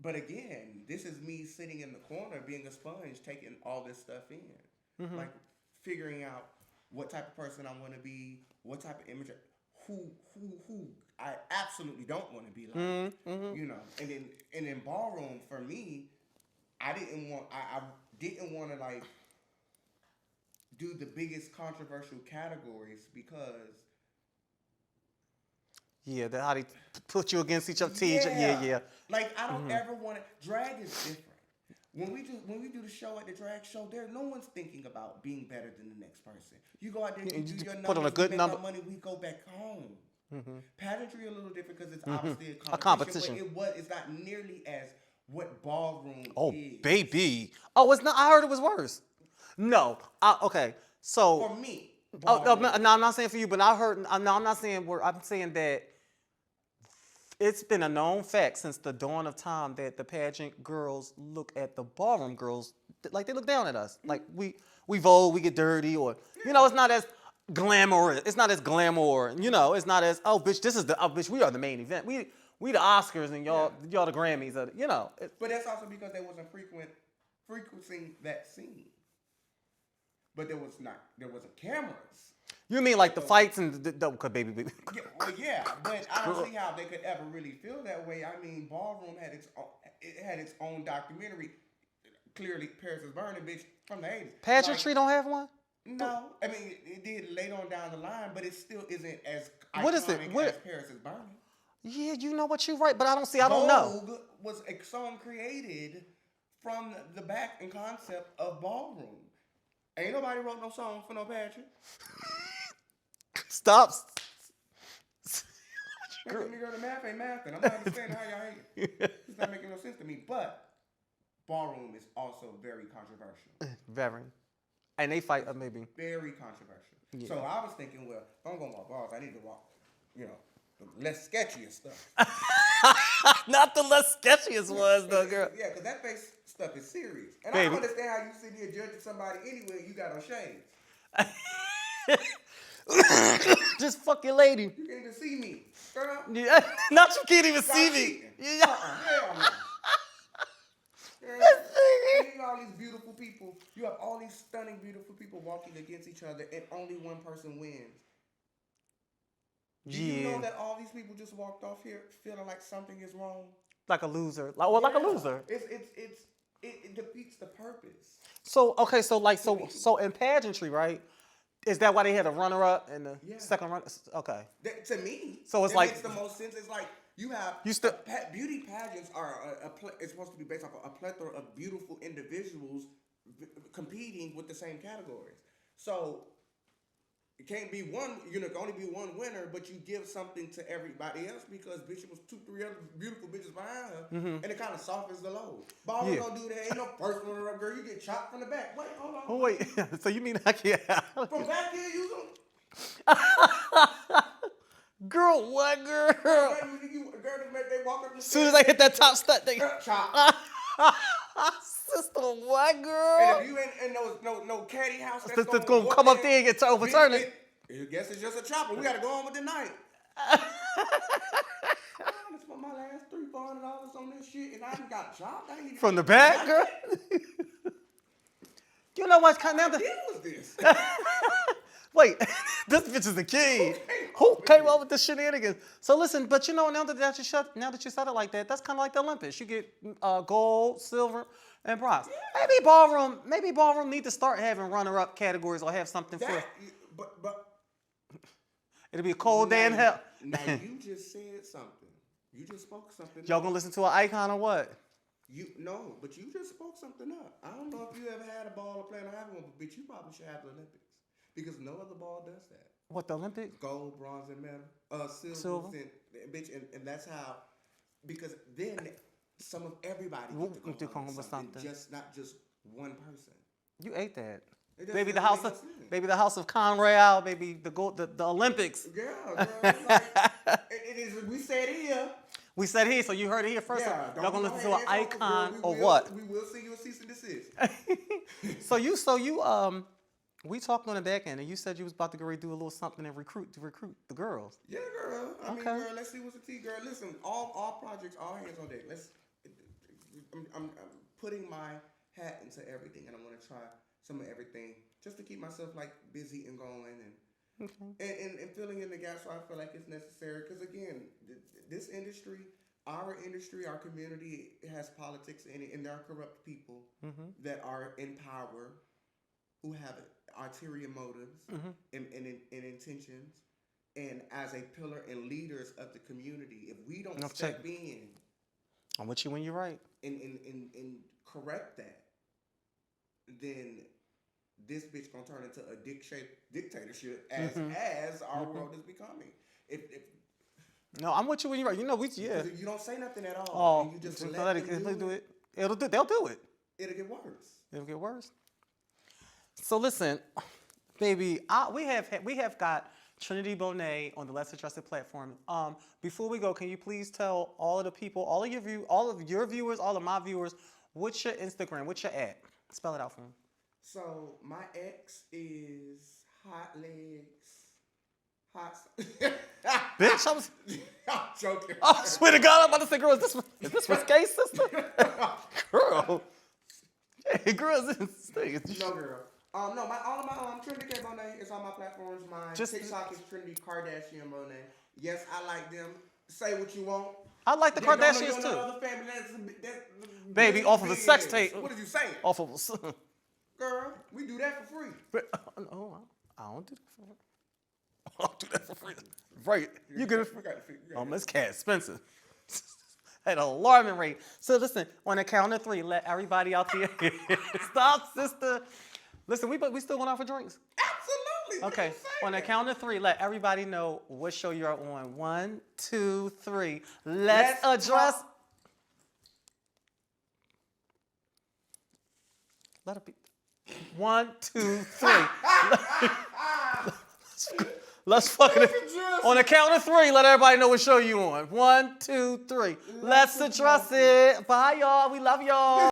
But again, this is me sitting in the corner, being a sponge, taking all this stuff in, like figuring out what type of person I want to be, what type of image, who I absolutely don't want to be like, you know. And then Ballroom, for me, I didn't want to like do the biggest controversial categories, because how they put you against each other. Yeah. Like, I don't ever want to. Drag is different. When we do the show at the drag show, no one's thinking about being better than the next person. You go out there, you do your numbers, put on a good number. Our money, we go back home. Pageantry a little different because it's obviously a competition. But it's not nearly as what Ballroom is. Oh, baby. Oh, it's not. I heard it was worse. No. Okay. So for me. No, I'm not saying for you, but I heard. I'm not saying where. I'm saying that it's been a known fact since the dawn of time that the pageant girls look at the ballroom girls like they look down at us. Like we vogue, we get dirty, or you know, it's not as glamorous. It's not as glamour. You know, it's not as, oh, bitch, this is the, oh, bitch, we are the main event. We the Oscars and y'all the Grammys. You know. But that's also because they wasn't frequenting that scene. But there wasn't cameras. You mean like the fights and the baby. Yeah, but I don't see how they could ever really feel that way. I mean, Ballroom had its own documentary. Clearly, Paris is Burning, bitch, from the 80s. Pageantry don't have one? No, I mean, it did later on down the line, but it still isn't as iconic as Paris is Burning. Yeah, you know what, you're right, but I don't know. Vogue was a song created from the back and concept of Ballroom. Ain't nobody wrote no song for no pageant. Stop. Making me go to math ain't mathing. I'm not understanding how y'all hate it. It's not making no sense to me. But Ballroom is also very controversial. Very. And they fight maybe. Very controversial. Yeah. So I was thinking, well, if I'm going to walk balls, I need to walk, you know, the less sketchiest stuff. Not the less sketchiest ones, though, girl. Yeah, because that face stuff is serious. And I don't understand how you sit here judging somebody anyway you got on shades. Just fuck your lady. You can't even see me, girl. Yeah, not you can't even see me. Hell no. girl. And you got all these beautiful people. You have all these stunning, beautiful people walking against each other, and only one person wins. Do you know that all these people just walked off here feeling like something is wrong? Like a loser. Like a loser. It defeats the purpose. So okay, so in pageantry, right? Is that why they had a runner-up and the second run? Okay. To me, so it's that like makes the most sense. It's like you have beauty pageants are it's supposed to be based off of a plethora of beautiful individuals competing with the same categories. So it can't be one. You know, it can only be one winner, but you give something to everybody else because bitch was 2-3 other beautiful bitches behind her, and it kind of softens the load. Ballroom don't do that. Ain't no first runner up, girl. You get chopped from the back. Wait, hold on. Oh wait. So you mean I can't? From back here, you don't. Girl, what girl? Girl, they walk up the As soon as I hit that top step, they chop. Sister, what girl? And if you ain't in no caddy house that's gonna come up there and get to overturn it. I guess it's just a chopper. We gotta go on with the night. I just put my last $300-$400 on this shit, and I done got chopped. From the back, girl. You know what's kind of deal was this? Wait, this bitch is the king. Who came up with the shenanigans? So listen, but you know, now that you said it like that, that's kind of like the Olympics. You get gold, silver, and bronze. Yeah. Maybe ballroom need to start having runner-up categories or have something for. But it'll be a cold day in hell. Now you just said something. You just spoke something. Y'all gonna listen to an icon or what? No, but you just spoke something up. I don't know if you ever had a ball or plan on having one, but you probably should have the Olympics. Because no other ball does that. What, the Olympics? Gold, bronze, and medal. Silver. And that's how, because then some of everybody get to come home with something. Not just one person. You ate that. Maybe the house of Conrail, maybe the Olympics. Yeah, girl, like, it is. We said here. We said here, so you heard it here first. Yeah, y'all gonna listen to an icon or what? We will see you a cease and desist. So you we talked on the back end, and you said you was about to go do a little something and recruit the girls. Yeah, girl. I mean, girl, let's see what's the tea, girl. Listen, all projects, all hands on deck. I'm putting my hat into everything, and I want to try some of everything just to keep myself like busy and going and filling in the gaps where I feel like it's necessary. Because again, this industry, our community has politics in it, and there are corrupt people that are in power who have ulterior motives and intentions. And as a pillar and leaders of the community, if we don't step in, I'm with you when you're right, and correct that, then this bitch gonna turn into a dictatorship as our world is becoming. No, I'm with you when you're right. You know, if you don't say nothing at all, and you just let it do it. They'll do it. It'll get worse. It'll get worse. So listen, baby, we have got Trinity BONET on the Let's Address It platform. Before we go, can you please tell all of the people, all of your viewers, all of my viewers, what's your Instagram? What's your @ Spell it out for me. So my X is Hot Legs. Bitch, I'm joking. Oh, swear to God, I'm about to say, girl, is this risque, sister? Girl. Hey, girl, is this thing? No, girl. All of my Trinity K BONET is on my platforms. My TikTok is Trinity Kardashian BONET. Yes, I like them. Say what you want. I like the Kardashians too. Other family Baby, off of a sex tape. What did you say? Off of a... Girl, we do that for free. But, no, I don't do that for free. I don't do that for free. Right. You get it for free. This cat expensive. At an alarming rate. So listen, on the count of 3, let everybody out there. Stop, sister. Listen, we still going out for drinks? Absolutely. Okay. On the count of 3, let everybody know what show you're on. 1, 2, 3. Let's address. Let it be. 1, 2, 3. Let's fucking on the count of 3. Let everybody know what show you on. 1, 2, 3. Let's address it. Bye, y'all. We love y'all.